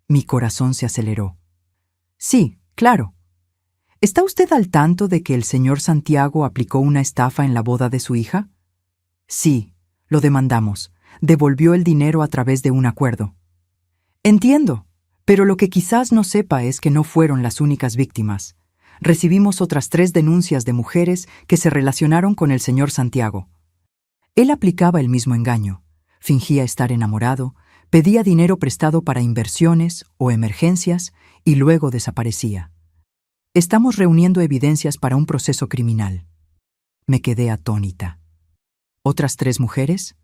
Mi corazón se aceleró. Sí, claro. ¿Está usted al tanto de que el señor Santiago aplicó una estafa en la boda de su hija? Sí, lo demandamos. Devolvió el dinero a través de un acuerdo. Entiendo, pero lo que quizás no sepa es que no fueron las únicas víctimas. Recibimos otras 3 denuncias de mujeres que se relacionaron con el señor Santiago. Él aplicaba el mismo engaño. Fingía estar enamorado, pedía dinero prestado para inversiones o emergencias y luego desaparecía. Estamos reuniendo evidencias para un proceso criminal. Me quedé atónita. ¿Otras 3 mujeres?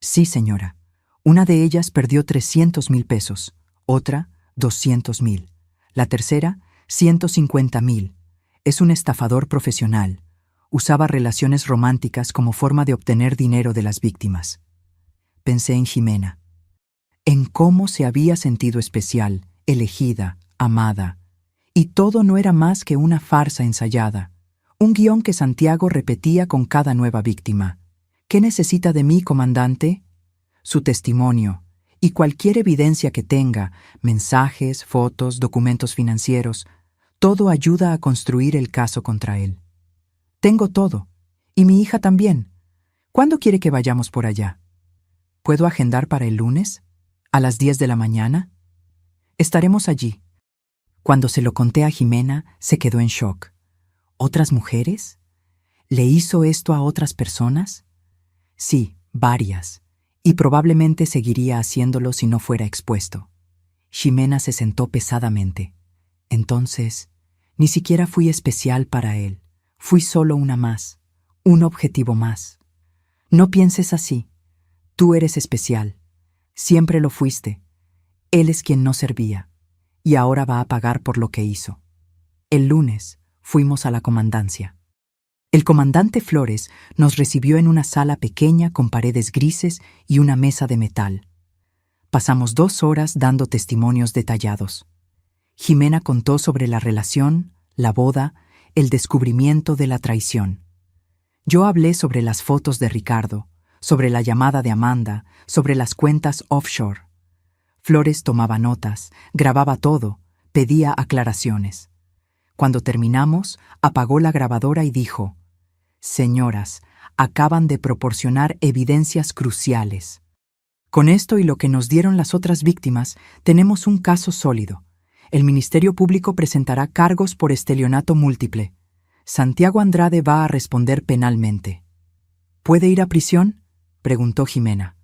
Sí, señora. Una de ellas perdió 300,000 pesos, otra 200,000. La tercera, 150,000. Es un estafador profesional. Usaba relaciones románticas como forma de obtener dinero de las víctimas. Pensé en Ximena, en cómo se había sentido especial, elegida, amada. Y todo no era más que una farsa ensayada, un guión que Santiago repetía con cada nueva víctima. ¿Qué necesita de mí, comandante? Su testimonio y cualquier evidencia que tenga, mensajes, fotos, documentos financieros, todo ayuda a construir el caso contra él. Tengo todo, y mi hija también. ¿Cuándo quiere que vayamos por allá? ¿Puedo agendar para el lunes? ¿A las 10 de la mañana? Estaremos allí. Cuando se lo conté a Ximena, se quedó en shock. ¿Otras mujeres? ¿Le hizo esto a otras personas? Sí, varias, y probablemente seguiría haciéndolo si no fuera expuesto. Ximena se sentó pesadamente. Entonces, ni siquiera fui especial para él. Fui solo una más, un objetivo más. No pienses así. Tú eres especial. Siempre lo fuiste. Él es quien no servía, y ahora va a pagar por lo que hizo. El lunes fuimos a la comandancia. El comandante Flores nos recibió en una sala pequeña con paredes grises y una mesa de metal. Pasamos 2 horas dando testimonios detallados. Ximena contó sobre la relación, la boda, el descubrimiento de la traición. Yo hablé sobre las fotos de Ricardo, sobre la llamada de Amanda, sobre las cuentas offshore. Flores tomaba notas, grababa todo, pedía aclaraciones. Cuando terminamos, apagó la grabadora y dijo: «Señoras, acaban de proporcionar evidencias cruciales. Con esto y lo que nos dieron las otras víctimas, tenemos un caso sólido. El Ministerio Público presentará cargos por estelionato múltiple. Santiago Andrade va a responder penalmente». «¿Puede ir a prisión?», preguntó Jimena.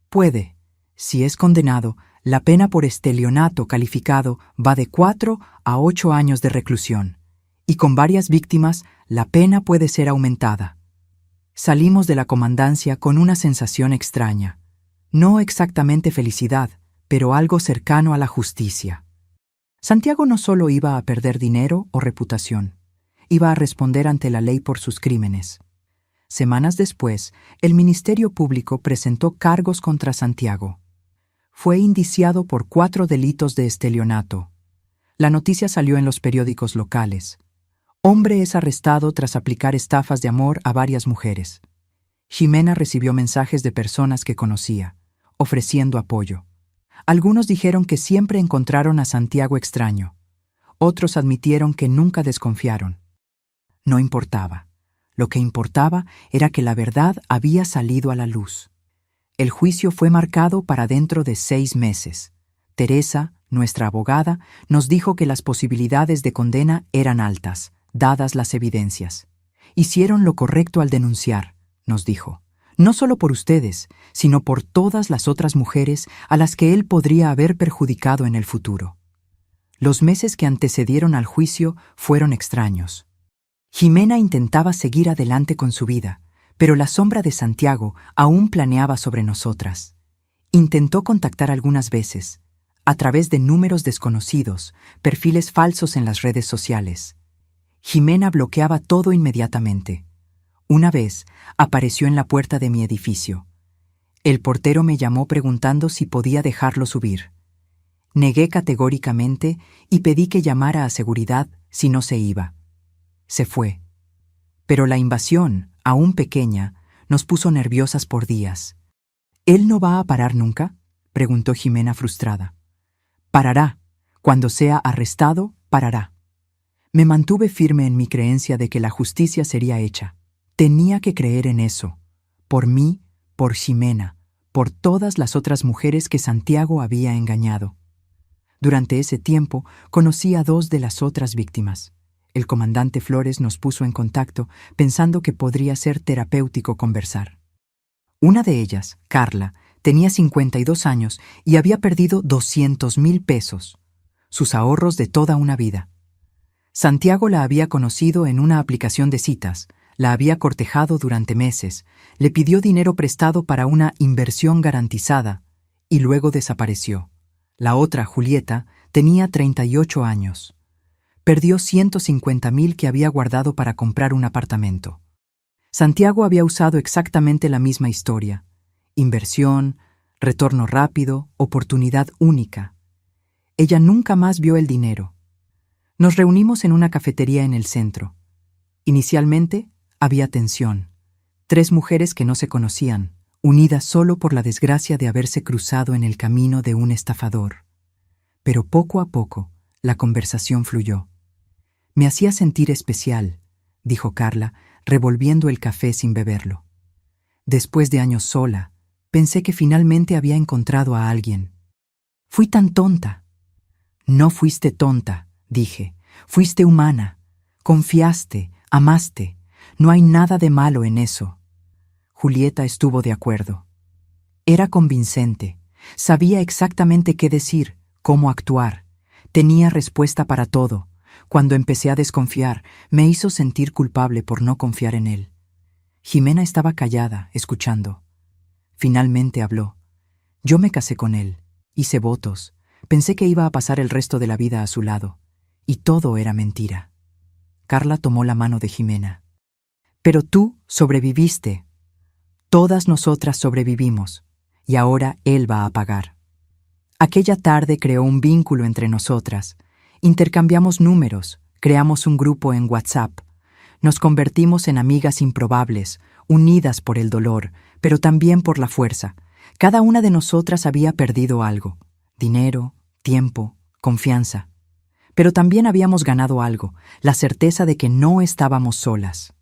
«Puede. Si es condenado, la pena por estelionato calificado va de 4 a 8 años de reclusión. Y con varias víctimas, la pena puede ser aumentada». Salimos de la comandancia con una sensación extraña. No exactamente felicidad, pero algo cercano a la justicia. Santiago no solo iba a perder dinero o reputación, iba a responder ante la ley por sus crímenes. Semanas después, el Ministerio Público presentó cargos contra Santiago. Fue indiciado por 4 delitos de estelionato. La noticia salió en los periódicos locales. Hombre es arrestado tras aplicar estafas de amor a varias mujeres. Jimena recibió mensajes de personas que conocía, ofreciendo apoyo. Algunos dijeron que siempre encontraron a Santiago extraño. Otros admitieron que nunca desconfiaron. No importaba. Lo que importaba era que la verdad había salido a la luz. El juicio fue marcado para dentro de 6 meses. Teresa, nuestra abogada, nos dijo que las posibilidades de condena eran altas, dadas las evidencias. «Hicieron lo correcto al denunciar», nos dijo. «No solo por ustedes, sino por todas las otras mujeres a las que él podría haber perjudicado en el futuro». Los meses que antecedieron al juicio fueron extraños. Jimena intentaba seguir adelante con su vida, pero la sombra de Santiago aún planeaba sobre nosotras. Intentó contactar algunas veces, a través de números desconocidos, perfiles falsos en las redes sociales. Jimena bloqueaba todo inmediatamente. Una vez, apareció en la puerta de mi edificio. El portero me llamó preguntando si podía dejarlo subir. Negué categóricamente y pedí que llamara a seguridad si no se iba. Se fue. Pero la invasión, aún pequeña, nos puso nerviosas por días. «¿Él no va a parar nunca?», preguntó Jimena frustrada. «Parará. Cuando sea arrestado, parará». Me mantuve firme en mi creencia de que la justicia sería hecha. Tenía que creer en eso. Por mí, por Jimena, por todas las otras mujeres que Santiago había engañado. Durante ese tiempo, conocí a 2 de las otras víctimas. El comandante Flores nos puso en contacto pensando que podría ser terapéutico conversar. Una de ellas, Carla, tenía 52 años y había perdido 200,000 pesos, sus ahorros de toda una vida. Santiago la había conocido en una aplicación de citas, la había cortejado durante meses, le pidió dinero prestado para una inversión garantizada y luego desapareció. La otra, Julieta, tenía 38 años. Perdió 150,000 que había guardado para comprar un apartamento. Santiago había usado exactamente la misma historia. Inversión, retorno rápido, oportunidad única. Ella nunca más vio el dinero. Nos reunimos en una cafetería en el centro. Inicialmente, había tensión. 3 mujeres que no se conocían, unidas solo por la desgracia de haberse cruzado en el camino de un estafador. Pero poco a poco, la conversación fluyó. «Me hacía sentir especial», dijo Carla, revolviendo el café sin beberlo. «Después de años sola, pensé que finalmente había encontrado a alguien. Fui tan tonta». «No fuiste tonta», dije. «Fuiste humana. Confiaste, amaste. No hay nada de malo en eso». Julieta estuvo de acuerdo. Era convincente. Sabía exactamente qué decir, cómo actuar. Tenía respuesta para todo. Cuando empecé a desconfiar, me hizo sentir culpable por no confiar en él. Jimena estaba callada, escuchando. Finalmente habló. «Yo me casé con él, hice votos, pensé que iba a pasar el resto de la vida a su lado, y todo era mentira». Carla tomó la mano de Jimena. «Pero tú sobreviviste. Todas nosotras sobrevivimos, y ahora él va a pagar». Aquella tarde creó un vínculo entre nosotras. Intercambiamos números, Creamos un grupo en WhatsApp. Nos convertimos en amigas improbables, unidas por el dolor, pero también por la fuerza. Cada una de nosotras había perdido algo: dinero, tiempo, confianza. Pero también habíamos ganado algo: la certeza de que no estábamos solas.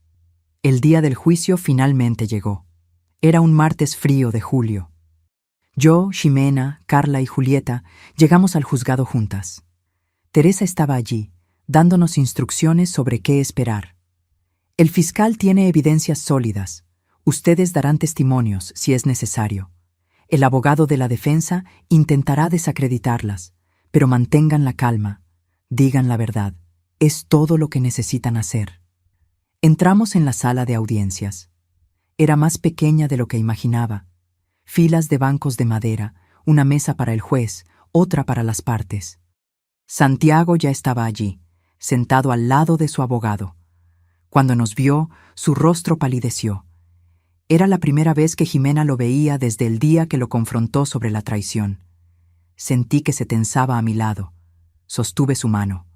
El día del juicio finalmente llegó. Era un martes frío de julio. Yo, Ximena, Carla y Julieta llegamos al juzgado juntas. Teresa estaba allí, dándonos instrucciones sobre qué esperar. El fiscal tiene evidencias sólidas. Ustedes darán testimonios si es necesario. El abogado de la defensa intentará desacreditarlas, pero mantengan la calma. Digan la verdad. Es todo lo que necesitan hacer. Entramos en la sala de audiencias. Era más pequeña de lo que imaginaba. Filas de bancos de madera, una mesa para el juez, otra para las partes. Santiago ya estaba allí, sentado al lado de su abogado. Cuando nos vio, su rostro palideció. Era la primera vez que Ximena lo veía desde el día que lo confrontó sobre la traición. Sentí que se tensaba a mi lado. Sostuve su mano.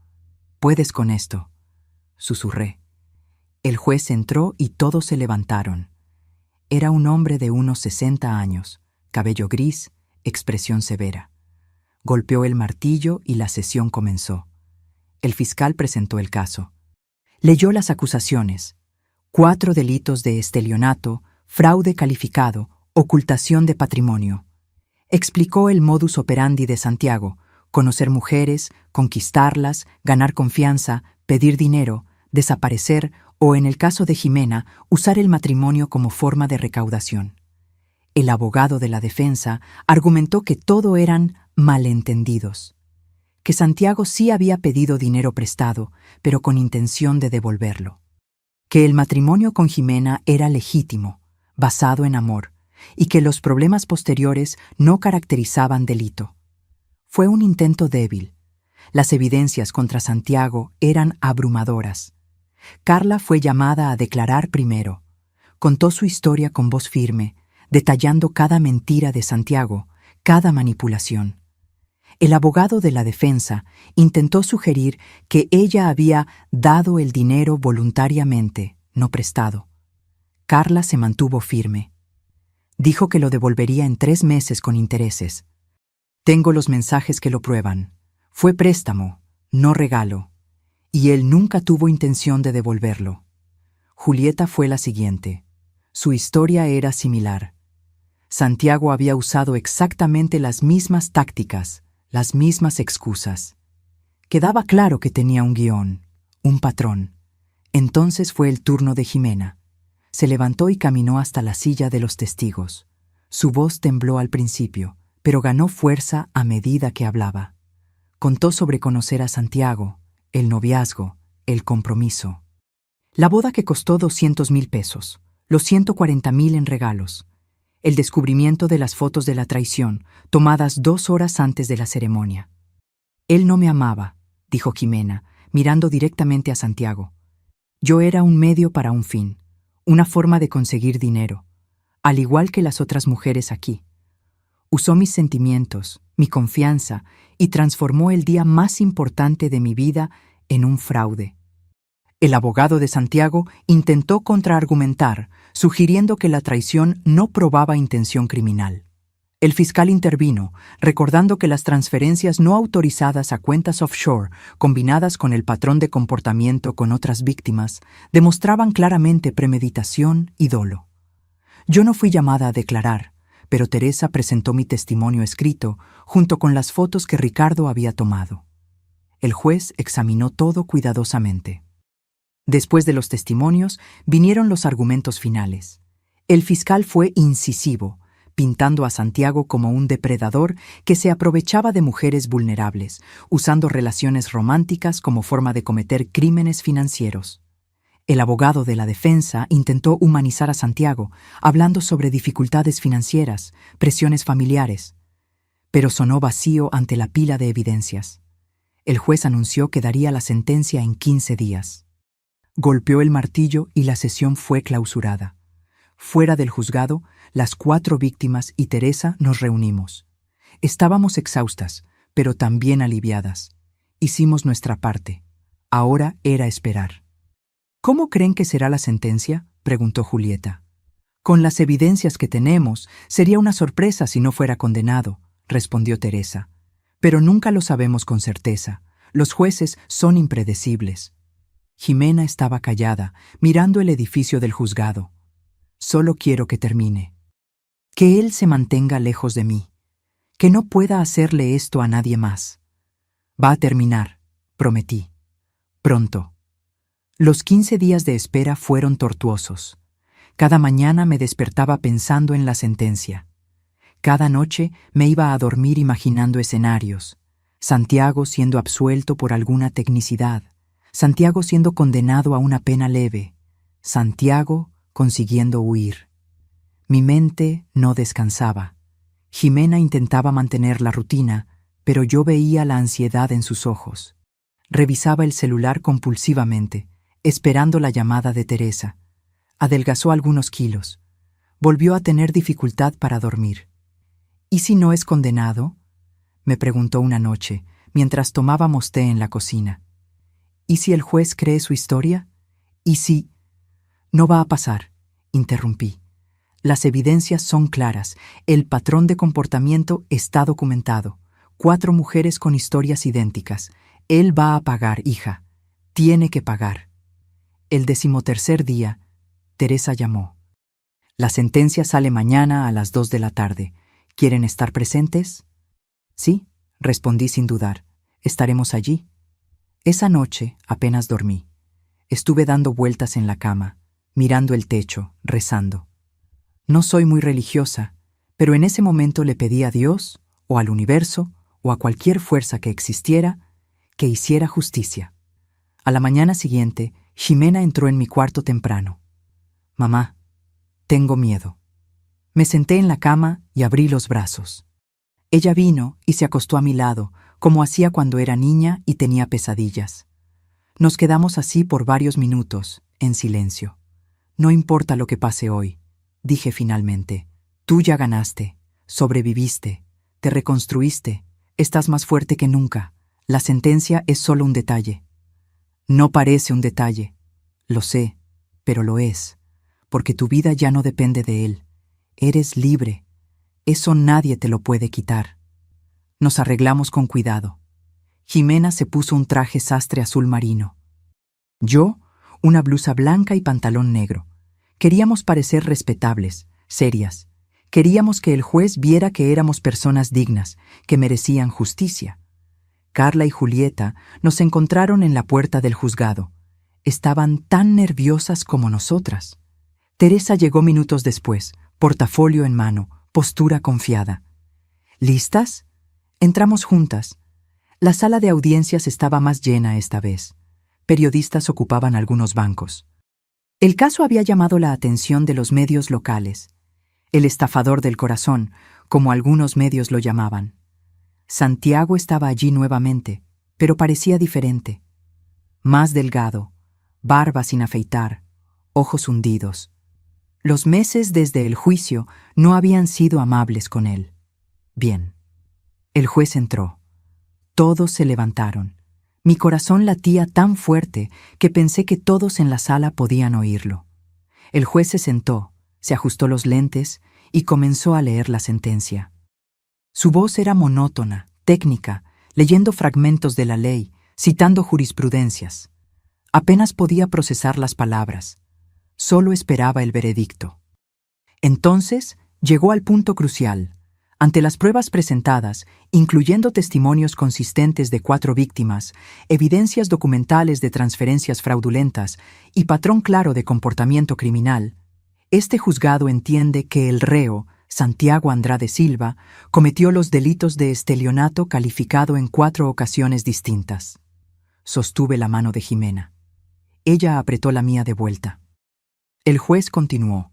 «Puedes con esto», susurré. El juez entró y todos se levantaron. Era un hombre de unos 60 años, cabello gris, expresión severa. Golpeó el martillo y la sesión comenzó. El fiscal presentó el caso. Leyó las acusaciones: 4 delitos de estelionato, fraude calificado, ocultación de patrimonio. Explicó el modus operandi de Santiago: conocer mujeres, conquistarlas, ganar confianza, pedir dinero, desaparecer o, en el caso de Ximena, usar el matrimonio como forma de recaudación. El abogado de la defensa argumentó que todo eran malentendidos, que Santiago sí había pedido dinero prestado, pero con intención de devolverlo, que el matrimonio con Ximena era legítimo, basado en amor, y que los problemas posteriores no caracterizaban delito. Fue un intento débil. Las evidencias contra Santiago eran abrumadoras. Carla fue llamada a declarar primero. Contó su historia con voz firme, detallando cada mentira de Santiago, cada manipulación. El abogado de la defensa intentó sugerir que ella había dado el dinero voluntariamente, no prestado. Carla se mantuvo firme. Dijo que lo devolvería en 3 meses con intereses. Tengo los mensajes que lo prueban. Fue préstamo, no regalo, y él nunca tuvo intención de devolverlo. Julieta fue la siguiente. Su historia era similar. Santiago había usado exactamente las mismas tácticas, las mismas excusas. Quedaba claro que tenía un guión, un patrón. Entonces fue el turno de Ximena. Se levantó y caminó hasta la silla de los testigos. Su voz tembló al principio, pero ganó fuerza a medida que hablaba. Contó sobre conocer a Santiago, el noviazgo, el compromiso. La boda que costó 200,000 pesos, los 140,000 en regalos. El descubrimiento de las fotos de la traición, tomadas 2 horas antes de la ceremonia. Él no me amaba, dijo Ximena, mirando directamente a Santiago. Yo era un medio para un fin, una forma de conseguir dinero, al igual que las otras mujeres aquí. Usó mis sentimientos, mi confianza, y transformó el día más importante de mi vida en un fraude. El abogado de Santiago intentó contraargumentar, sugiriendo que la traición no probaba intención criminal. El fiscal intervino, recordando que las transferencias no autorizadas a cuentas offshore, combinadas con el patrón de comportamiento con otras víctimas, demostraban claramente premeditación y dolo. Yo no fui llamada a declarar, pero Teresa presentó mi testimonio escrito junto con las fotos que Ricardo había tomado. El juez examinó todo cuidadosamente. Después de los testimonios, vinieron los argumentos finales. El fiscal fue incisivo, pintando a Santiago como un depredador que se aprovechaba de mujeres vulnerables, usando relaciones románticas como forma de cometer crímenes financieros. El abogado de la defensa intentó humanizar a Santiago, hablando sobre dificultades financieras, presiones familiares, pero sonó vacío ante la pila de evidencias. El juez anunció que daría la sentencia en 15 días. Golpeó el martillo y la sesión fue clausurada. Fuera del juzgado, las 4 víctimas y Teresa nos reunimos. Estábamos exhaustas, pero también aliviadas. Hicimos nuestra parte. Ahora era esperar. ¿Cómo creen que será la sentencia?, preguntó Julieta. Con las evidencias que tenemos, sería una sorpresa si no fuera condenado, respondió Teresa. Pero nunca lo sabemos con certeza. Los jueces son impredecibles. Jimena estaba callada, mirando el edificio del juzgado. Solo quiero que termine. Que él se mantenga lejos de mí. Que no pueda hacerle esto a nadie más. Va a terminar, prometí. Pronto. Los 15 días de espera fueron tortuosos. Cada mañana me despertaba pensando en la sentencia. Cada noche me iba a dormir imaginando escenarios. Santiago siendo absuelto por alguna tecnicidad. Santiago siendo condenado a una pena leve. Santiago consiguiendo huir. Mi mente no descansaba. Jimena intentaba mantener la rutina, pero yo veía la ansiedad en sus ojos. Revisaba el celular compulsivamente, esperando la llamada de Teresa. Adelgazó algunos kilos. Volvió a tener dificultad para dormir. ¿Y si no es condenado?, me preguntó una noche, mientras tomábamos té en la cocina. ¿Y si el juez cree su historia? ¿Y si...? No va a pasar, interrumpí. Las evidencias son claras, el patrón de comportamiento está documentado. 4 mujeres con historias idénticas. Él va a pagar, hija. Tiene que pagar. El 13º día, Teresa llamó. La sentencia sale mañana a las 2 de la tarde. ¿Quieren estar presentes? Sí, respondí sin dudar. Estaremos allí. Esa noche apenas dormí. Estuve dando vueltas en la cama, mirando el techo, rezando. No soy muy religiosa, pero en ese momento le pedí a Dios, o al universo, o a cualquier fuerza que existiera, que hiciera justicia. A la mañana siguiente, Jimena entró en mi cuarto temprano. Mamá, tengo miedo. Me senté en la cama y abrí los brazos. Ella vino y se acostó a mi lado, como hacía cuando era niña y tenía pesadillas. Nos quedamos así por varios minutos, en silencio. No importa lo que pase hoy, dije finalmente. Tú ya ganaste, sobreviviste, te reconstruiste, estás más fuerte que nunca. La sentencia es solo un detalle. No parece un detalle, lo sé, pero lo es, porque tu vida ya no depende de él. Eres libre. Eso nadie te lo puede quitar. Nos arreglamos con cuidado. Jimena se puso un traje sastre azul marino. Yo, una blusa blanca y pantalón negro. Queríamos parecer respetables, serias. Queríamos que el juez viera que éramos personas dignas, que merecían justicia. Carla y Julieta nos encontraron en la puerta del juzgado. Estaban tan nerviosas como nosotras. Teresa llegó minutos después, portafolio en mano, postura confiada. ¿Listas? Entramos juntas. La sala de audiencias estaba más llena esta vez. Periodistas ocupaban algunos bancos. El caso había llamado la atención de los medios locales. El estafador del corazón, como algunos medios lo llamaban. Santiago estaba allí nuevamente, pero parecía diferente. Más delgado, barba sin afeitar, ojos hundidos. Los meses desde el juicio no habían sido amables con él. Bien. El juez entró. Todos se levantaron. Mi corazón latía tan fuerte que pensé que todos en la sala podían oírlo. El juez se sentó, se ajustó los lentes y comenzó a leer la sentencia. Su voz era monótona, técnica, leyendo fragmentos de la ley, citando jurisprudencias. Apenas podía procesar las palabras. Solo esperaba el veredicto. Entonces llegó al punto crucial. Ante las pruebas presentadas, incluyendo testimonios consistentes de 4 víctimas, evidencias documentales de transferencias fraudulentas y patrón claro de comportamiento criminal, este juzgado entiende que el reo, Santiago Andrade Silva, cometió los delitos de estelionato calificado en 4 ocasiones distintas. Sostuve la mano de Jimena. Ella apretó la mía de vuelta. El juez continuó.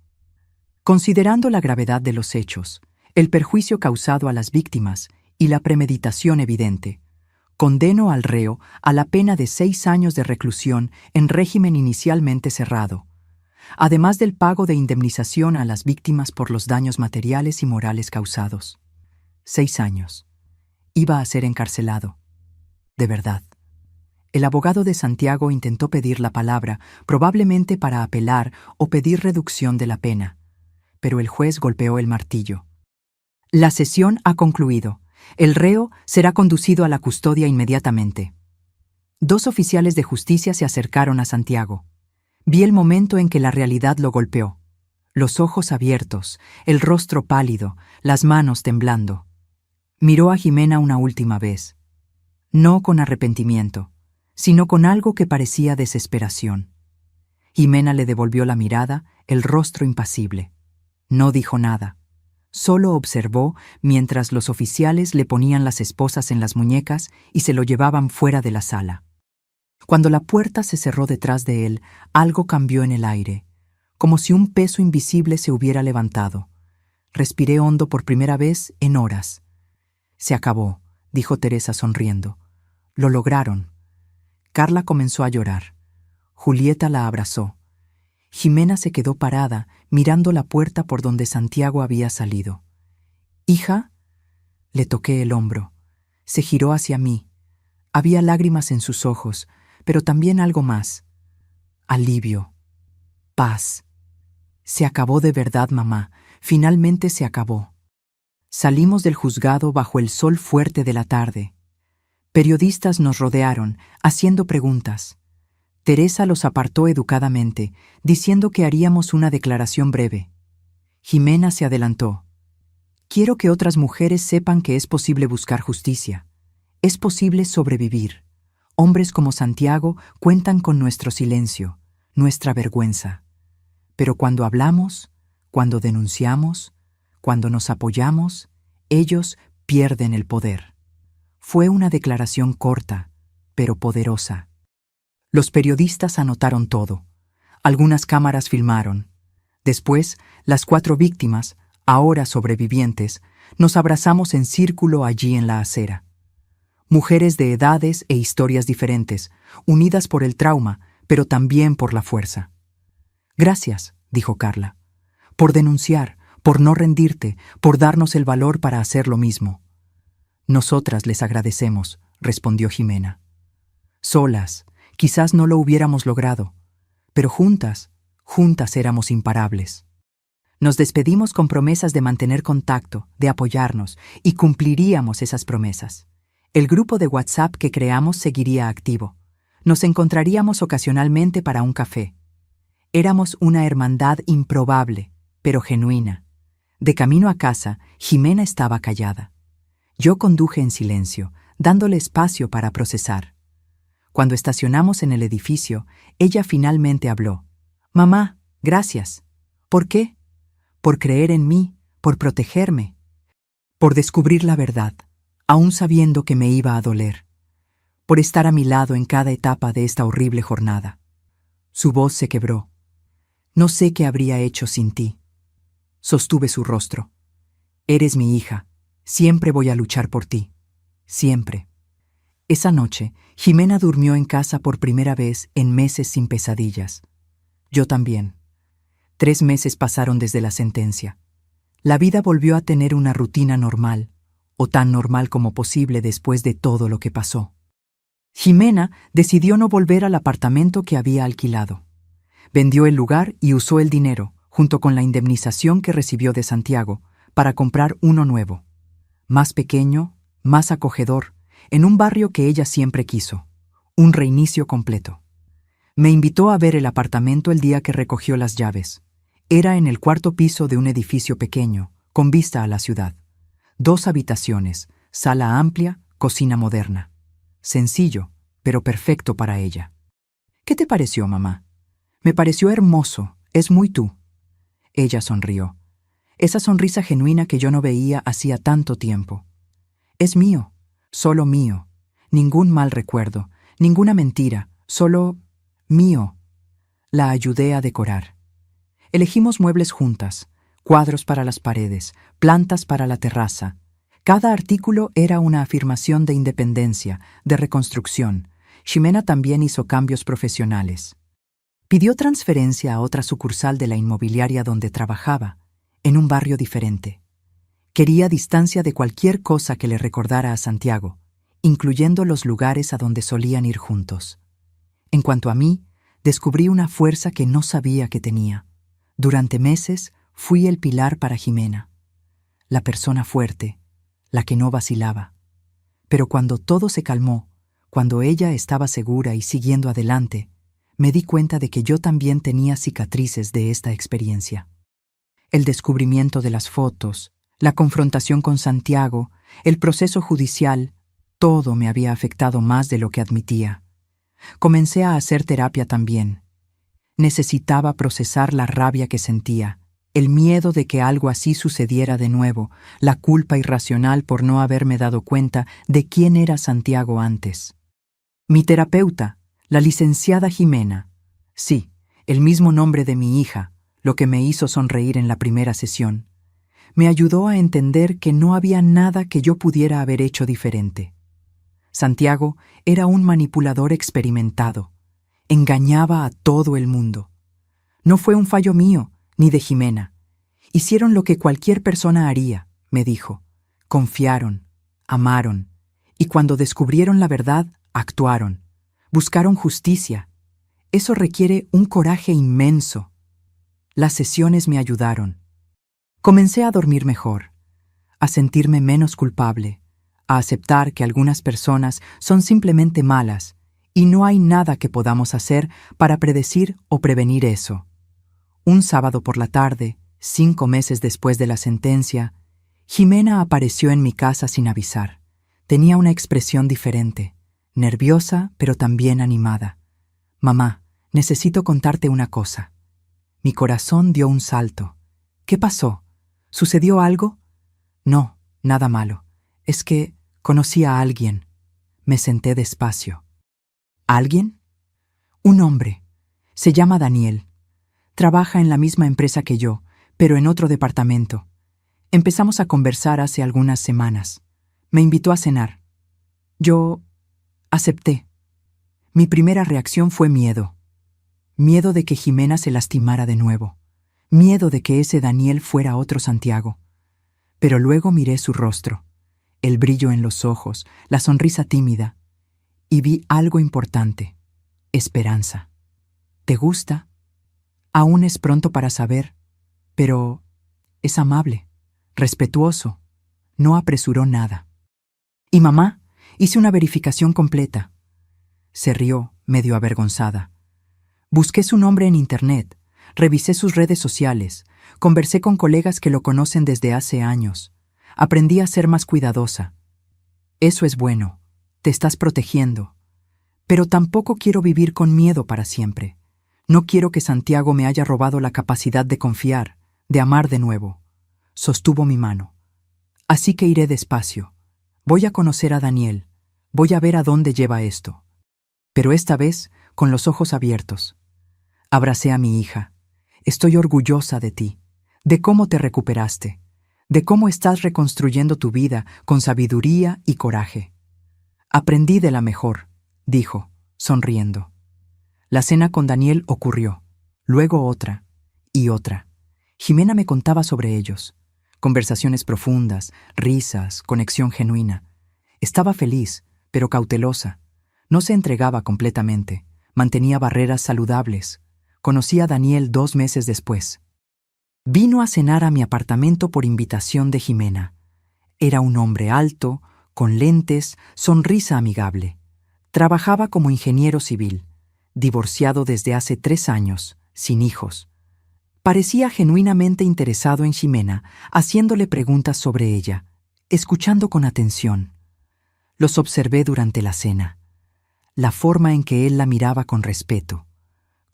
Considerando la gravedad de los hechos, el perjuicio causado a las víctimas y la premeditación evidente, condeno al reo a la pena de 6 años de reclusión en régimen inicialmente cerrado, además del pago de indemnización a las víctimas por los daños materiales y morales causados. 6 años. Iba a ser encarcelado. De verdad. El abogado de Santiago intentó pedir la palabra, probablemente para apelar o pedir reducción de la pena, pero el juez golpeó el martillo. La sesión ha concluido. El reo será conducido a la custodia inmediatamente. Dos oficiales de justicia se acercaron a Santiago. Vi el momento en que la realidad lo golpeó. Los ojos abiertos, el rostro pálido, las manos temblando. Miró a Jimena una última vez. No con arrepentimiento, sino con algo que parecía desesperación. Jimena le devolvió la mirada, el rostro impasible. No dijo nada. Solo observó mientras los oficiales le ponían las esposas en las muñecas y se lo llevaban fuera de la sala. Cuando la puerta se cerró detrás de él, algo cambió en el aire, como si un peso invisible se hubiera levantado. Respiré hondo por primera vez en horas. Se acabó, dijo Teresa sonriendo. Lo lograron. Carla comenzó a llorar. Julieta la abrazó. Jimena se quedó parada, mirando la puerta por donde Santiago había salido. «Hija», le toqué el hombro. Se giró hacia mí. Había lágrimas en sus ojos, pero también algo más. Alivio. Paz. Se acabó de verdad, mamá. Finalmente se acabó. Salimos del juzgado bajo el sol fuerte de la tarde. Periodistas nos rodearon, haciendo preguntas. Teresa los apartó educadamente, diciendo que haríamos una declaración breve. Jimena se adelantó. «Quiero que otras mujeres sepan que es posible buscar justicia. Es posible sobrevivir. Hombres como Santiago cuentan con nuestro silencio, nuestra vergüenza. Pero cuando hablamos, cuando denunciamos, cuando nos apoyamos, ellos pierden el poder». Fue una declaración corta, pero poderosa. Los periodistas anotaron todo. Algunas cámaras filmaron. Después, las 4 víctimas, ahora sobrevivientes, nos abrazamos en círculo allí en la acera. Mujeres de edades e historias diferentes, unidas por el trauma, pero también por la fuerza. «Gracias», dijo Carla, «por denunciar, por no rendirte, por darnos el valor para hacer lo mismo». «Nosotras les agradecemos», respondió Jimena. «Solas, quizás no lo hubiéramos logrado, pero juntas éramos imparables». Nos despedimos con promesas de mantener contacto, de apoyarnos, y cumpliríamos esas promesas. El grupo de WhatsApp que creamos seguiría activo. Nos encontraríamos ocasionalmente para un café. Éramos una hermandad improbable, pero genuina. De camino a casa, Jimena estaba callada. Yo conduje en silencio, dándole espacio para procesar. Cuando estacionamos en el edificio, ella finalmente habló. «Mamá, gracias». «¿Por qué?» «Por creer en mí, por protegerme, por descubrir la verdad, aún sabiendo que me iba a doler, por estar a mi lado en cada etapa de esta horrible jornada». Su voz se quebró. «No sé qué habría hecho sin ti». Sostuve su rostro. «Eres mi hija. Siempre voy a luchar por ti. Siempre». Esa noche, Jimena durmió en casa por primera vez en meses sin pesadillas. Yo también. 3 meses pasaron desde la sentencia. La vida volvió a tener una rutina normal, o tan normal como posible después de todo lo que pasó. Jimena decidió no volver al apartamento que había alquilado. Vendió el lugar y usó el dinero, junto con la indemnización que recibió de Santiago, para comprar uno nuevo. Más pequeño, más acogedor, en un barrio que ella siempre quiso. Un reinicio completo. Me invitó a ver el apartamento el día que recogió las llaves. Era en el 4º piso de un edificio pequeño, con vista a la ciudad. 2 habitaciones, sala amplia, cocina moderna. Sencillo, pero perfecto para ella. «¿Qué te pareció, mamá?» «Me pareció hermoso, es muy tú». Ella sonrió. Esa sonrisa genuina que yo no veía hacía tanto tiempo. «Es mío, solo mío. Ningún mal recuerdo, ninguna mentira, solo mío». La ayudé a decorar. Elegimos muebles juntas, cuadros para las paredes, plantas para la terraza. Cada artículo era una afirmación de independencia, de reconstrucción. Jimena también hizo cambios profesionales. Pidió transferencia a otra sucursal de la inmobiliaria donde trabajaba, en un barrio diferente. Quería distancia de cualquier cosa que le recordara a Santiago, incluyendo los lugares a donde solían ir juntos. En cuanto a mí, descubrí una fuerza que no sabía que tenía. Durante meses fui el pilar para Jimena, la persona fuerte, la que no vacilaba. Pero cuando todo se calmó, cuando ella estaba segura y siguiendo adelante, me di cuenta de que yo también tenía cicatrices de esta experiencia. El descubrimiento de las fotos, la confrontación con Santiago, el proceso judicial, todo me había afectado más de lo que admitía. Comencé a hacer terapia también. Necesitaba procesar la rabia que sentía, el miedo de que algo así sucediera de nuevo, la culpa irracional por no haberme dado cuenta de quién era Santiago antes. Mi terapeuta, la licenciada Jimena, sí, el mismo nombre de mi hija, lo que me hizo sonreír en la primera sesión, me ayudó a entender que no había nada que yo pudiera haber hecho diferente. Santiago era un manipulador experimentado. Engañaba a todo el mundo. No fue un fallo mío, ni de Jimena. Hicieron lo que cualquier persona haría, me dijo. Confiaron, amaron, y cuando descubrieron la verdad, actuaron. Buscaron justicia. Eso requiere un coraje inmenso. Las sesiones me ayudaron. Comencé a dormir mejor, a sentirme menos culpable, a aceptar que algunas personas son simplemente malas y no hay nada que podamos hacer para predecir o prevenir eso. Un sábado por la tarde, 5 meses después de la sentencia, Jimena apareció en mi casa sin avisar. Tenía una expresión diferente, nerviosa pero también animada. «Mamá, necesito contarte una cosa». Mi corazón dio un salto. «¿Qué pasó? ¿Sucedió algo?» «No, nada malo. Es que conocí a alguien». Me senté despacio. ¿Alguien? Un hombre. Se llama Daniel. Trabaja en la misma empresa que yo, pero en otro departamento. Empezamos a conversar hace algunas semanas. Me invitó a cenar. Yo acepté. Mi primera reacción fue miedo. Miedo de que Jimena se lastimara de nuevo. Miedo de que ese Daniel fuera otro Santiago. Pero luego miré su rostro, el brillo en los ojos, la sonrisa tímida, y vi algo importante: esperanza. ¿Te gusta? Aún es pronto para saber, pero es amable, respetuoso, no apresuró nada. ¿Y mamá? Hice una verificación completa. Se rió, medio avergonzada. Busqué su nombre en internet, revisé sus redes sociales, conversé con colegas que lo conocen desde hace años. Aprendí a ser más cuidadosa. Eso es bueno, te estás protegiendo. Pero tampoco quiero vivir con miedo para siempre. No quiero que Santiago me haya robado la capacidad de confiar, de amar de nuevo. Sostuvo mi mano. Así que iré despacio. Voy a conocer a Daniel. Voy a ver a dónde lleva esto. Pero esta vez con los ojos abiertos. Abracé a mi hija. Estoy orgullosa de ti, de cómo te recuperaste, de cómo estás reconstruyendo tu vida con sabiduría y coraje. Aprendí de la mejor, dijo, sonriendo. La cena con Daniel ocurrió, luego otra y otra. Jimena me contaba sobre ellos. Conversaciones profundas, risas, conexión genuina. Estaba feliz, pero cautelosa. No se entregaba completamente, mantenía barreras saludables. Conocí a Daniel 2 meses después. Vino a cenar a mi apartamento por invitación de Jimena. Era un hombre alto, con lentes, sonrisa amigable. Trabajaba como ingeniero civil, divorciado desde hace 3 años, sin hijos. Parecía genuinamente interesado en Jimena, haciéndole preguntas sobre ella, escuchando con atención. Los observé durante la cena. La forma en que él la miraba con respeto.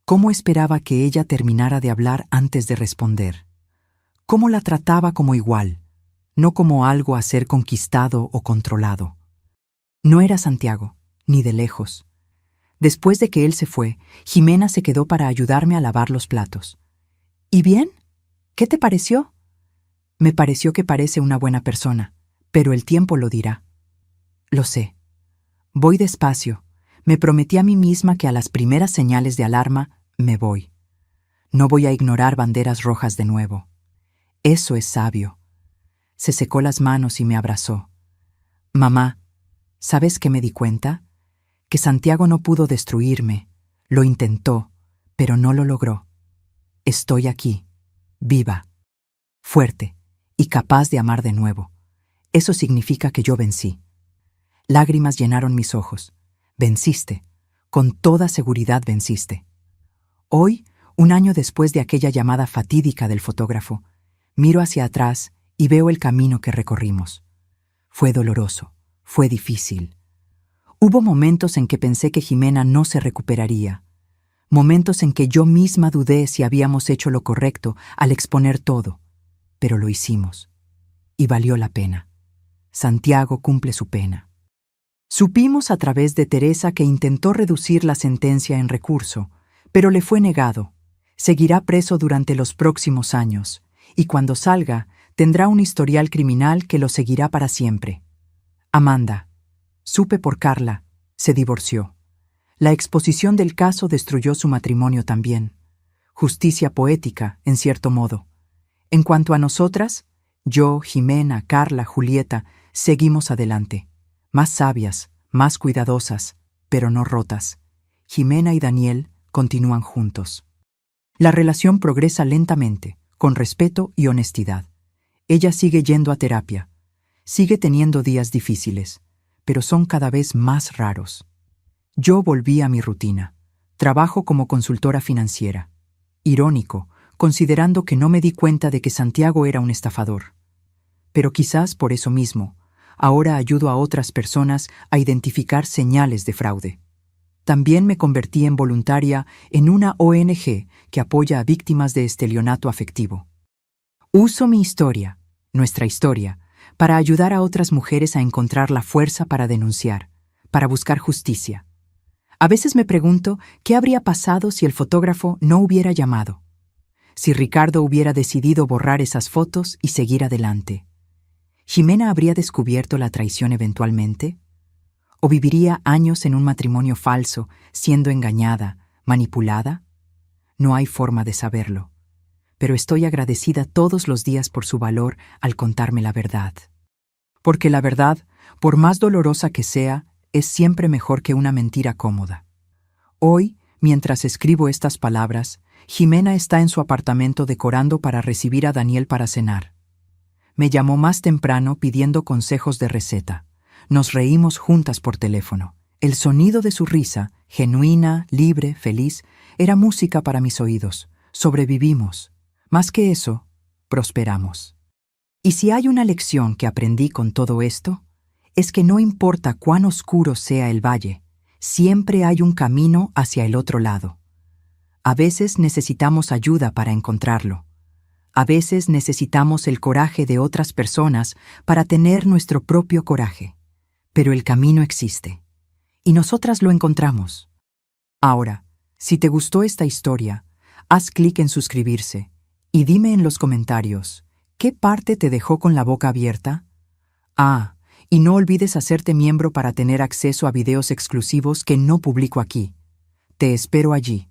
Cómo esperaba que ella terminara de hablar antes de responder. Cómo la trataba como igual, no como algo a ser conquistado o controlado. No era Santiago, ni de lejos. Después de que él se fue, Jimena se quedó para ayudarme a lavar los platos. ¿Y bien? ¿Qué te pareció? Me pareció que parece una buena persona, pero el tiempo lo dirá. Lo sé. Voy despacio. Me prometí a mí misma que a las primeras señales de alarma me voy. No voy a ignorar banderas rojas de nuevo. Eso es sabio. Se secó las manos y me abrazó. Mamá, ¿Sabes qué me di cuenta? Que Santiago no pudo destruirme. Lo intentó, pero no lo logró. Estoy aquí, viva, fuerte y capaz de amar de nuevo. Eso significa que yo vencí. Lágrimas llenaron mis ojos. Venciste. Con toda seguridad venciste. Hoy, un año después de aquella llamada fatídica del fotógrafo, miro hacia atrás y veo el camino que recorrimos. Fue doloroso, fue difícil. Hubo momentos en que pensé que Jimena no se recuperaría. Momentos en que yo misma dudé si habíamos hecho lo correcto al exponer todo. Pero lo hicimos. Y valió la pena. Santiago cumple su pena. Supimos a través de Teresa que intentó reducir la sentencia en recurso, pero le fue negado. Seguirá preso durante los próximos años, y cuando salga, tendrá un historial criminal que lo seguirá para siempre. Amanda, supe por Carla, se divorció. La exposición del caso destruyó su matrimonio también. Justicia poética, en cierto modo. En cuanto a nosotras, yo, Jimena, Carla, Julieta, seguimos adelante. Más sabias, más cuidadosas, pero no rotas. Jimena y Daniel continúan juntos. La relación progresa lentamente, con respeto y honestidad. Ella sigue yendo a terapia. Sigue teniendo días difíciles, pero son cada vez más raros. Yo volví a mi rutina. Trabajo como consultora financiera. Irónico, considerando que no me di cuenta de que Santiago era un estafador. Pero quizás por eso mismo, ahora ayudo a otras personas a identificar señales de fraude. También me convertí en voluntaria en una ONG que apoya a víctimas de estelionato afectivo. Uso mi historia, nuestra historia, para ayudar a otras mujeres a encontrar la fuerza para denunciar, para buscar justicia. A veces me pregunto qué habría pasado si el fotógrafo no hubiera llamado, si Ricardo hubiera decidido borrar esas fotos y seguir adelante. ¿Jimena habría descubierto la traición eventualmente? ¿O viviría años en un matrimonio falso, siendo engañada, manipulada? No hay forma de saberlo, pero estoy agradecida todos los días por su valor al contarme la verdad. Porque la verdad, por más dolorosa que sea, es siempre mejor que una mentira cómoda. Hoy, mientras escribo estas palabras, Jimena está en su apartamento decorando para recibir a Daniel para cenar. Me llamó más temprano pidiendo consejos de receta. Nos reímos juntas por teléfono. El sonido de su risa, genuina, libre, feliz, era música para mis oídos. Sobrevivimos. Más que eso, prosperamos. Y si hay una lección que aprendí con todo esto, es que no importa cuán oscuro sea el valle, siempre hay un camino hacia el otro lado. A veces necesitamos ayuda para encontrarlo. A veces necesitamos el coraje de otras personas para tener nuestro propio coraje. Pero el camino existe. Y nosotras lo encontramos. Ahora, si te gustó esta historia, haz clic en suscribirse y dime en los comentarios, ¿qué parte te dejó con la boca abierta? Y no olvides hacerte miembro para tener acceso a videos exclusivos que no publico aquí. Te espero allí.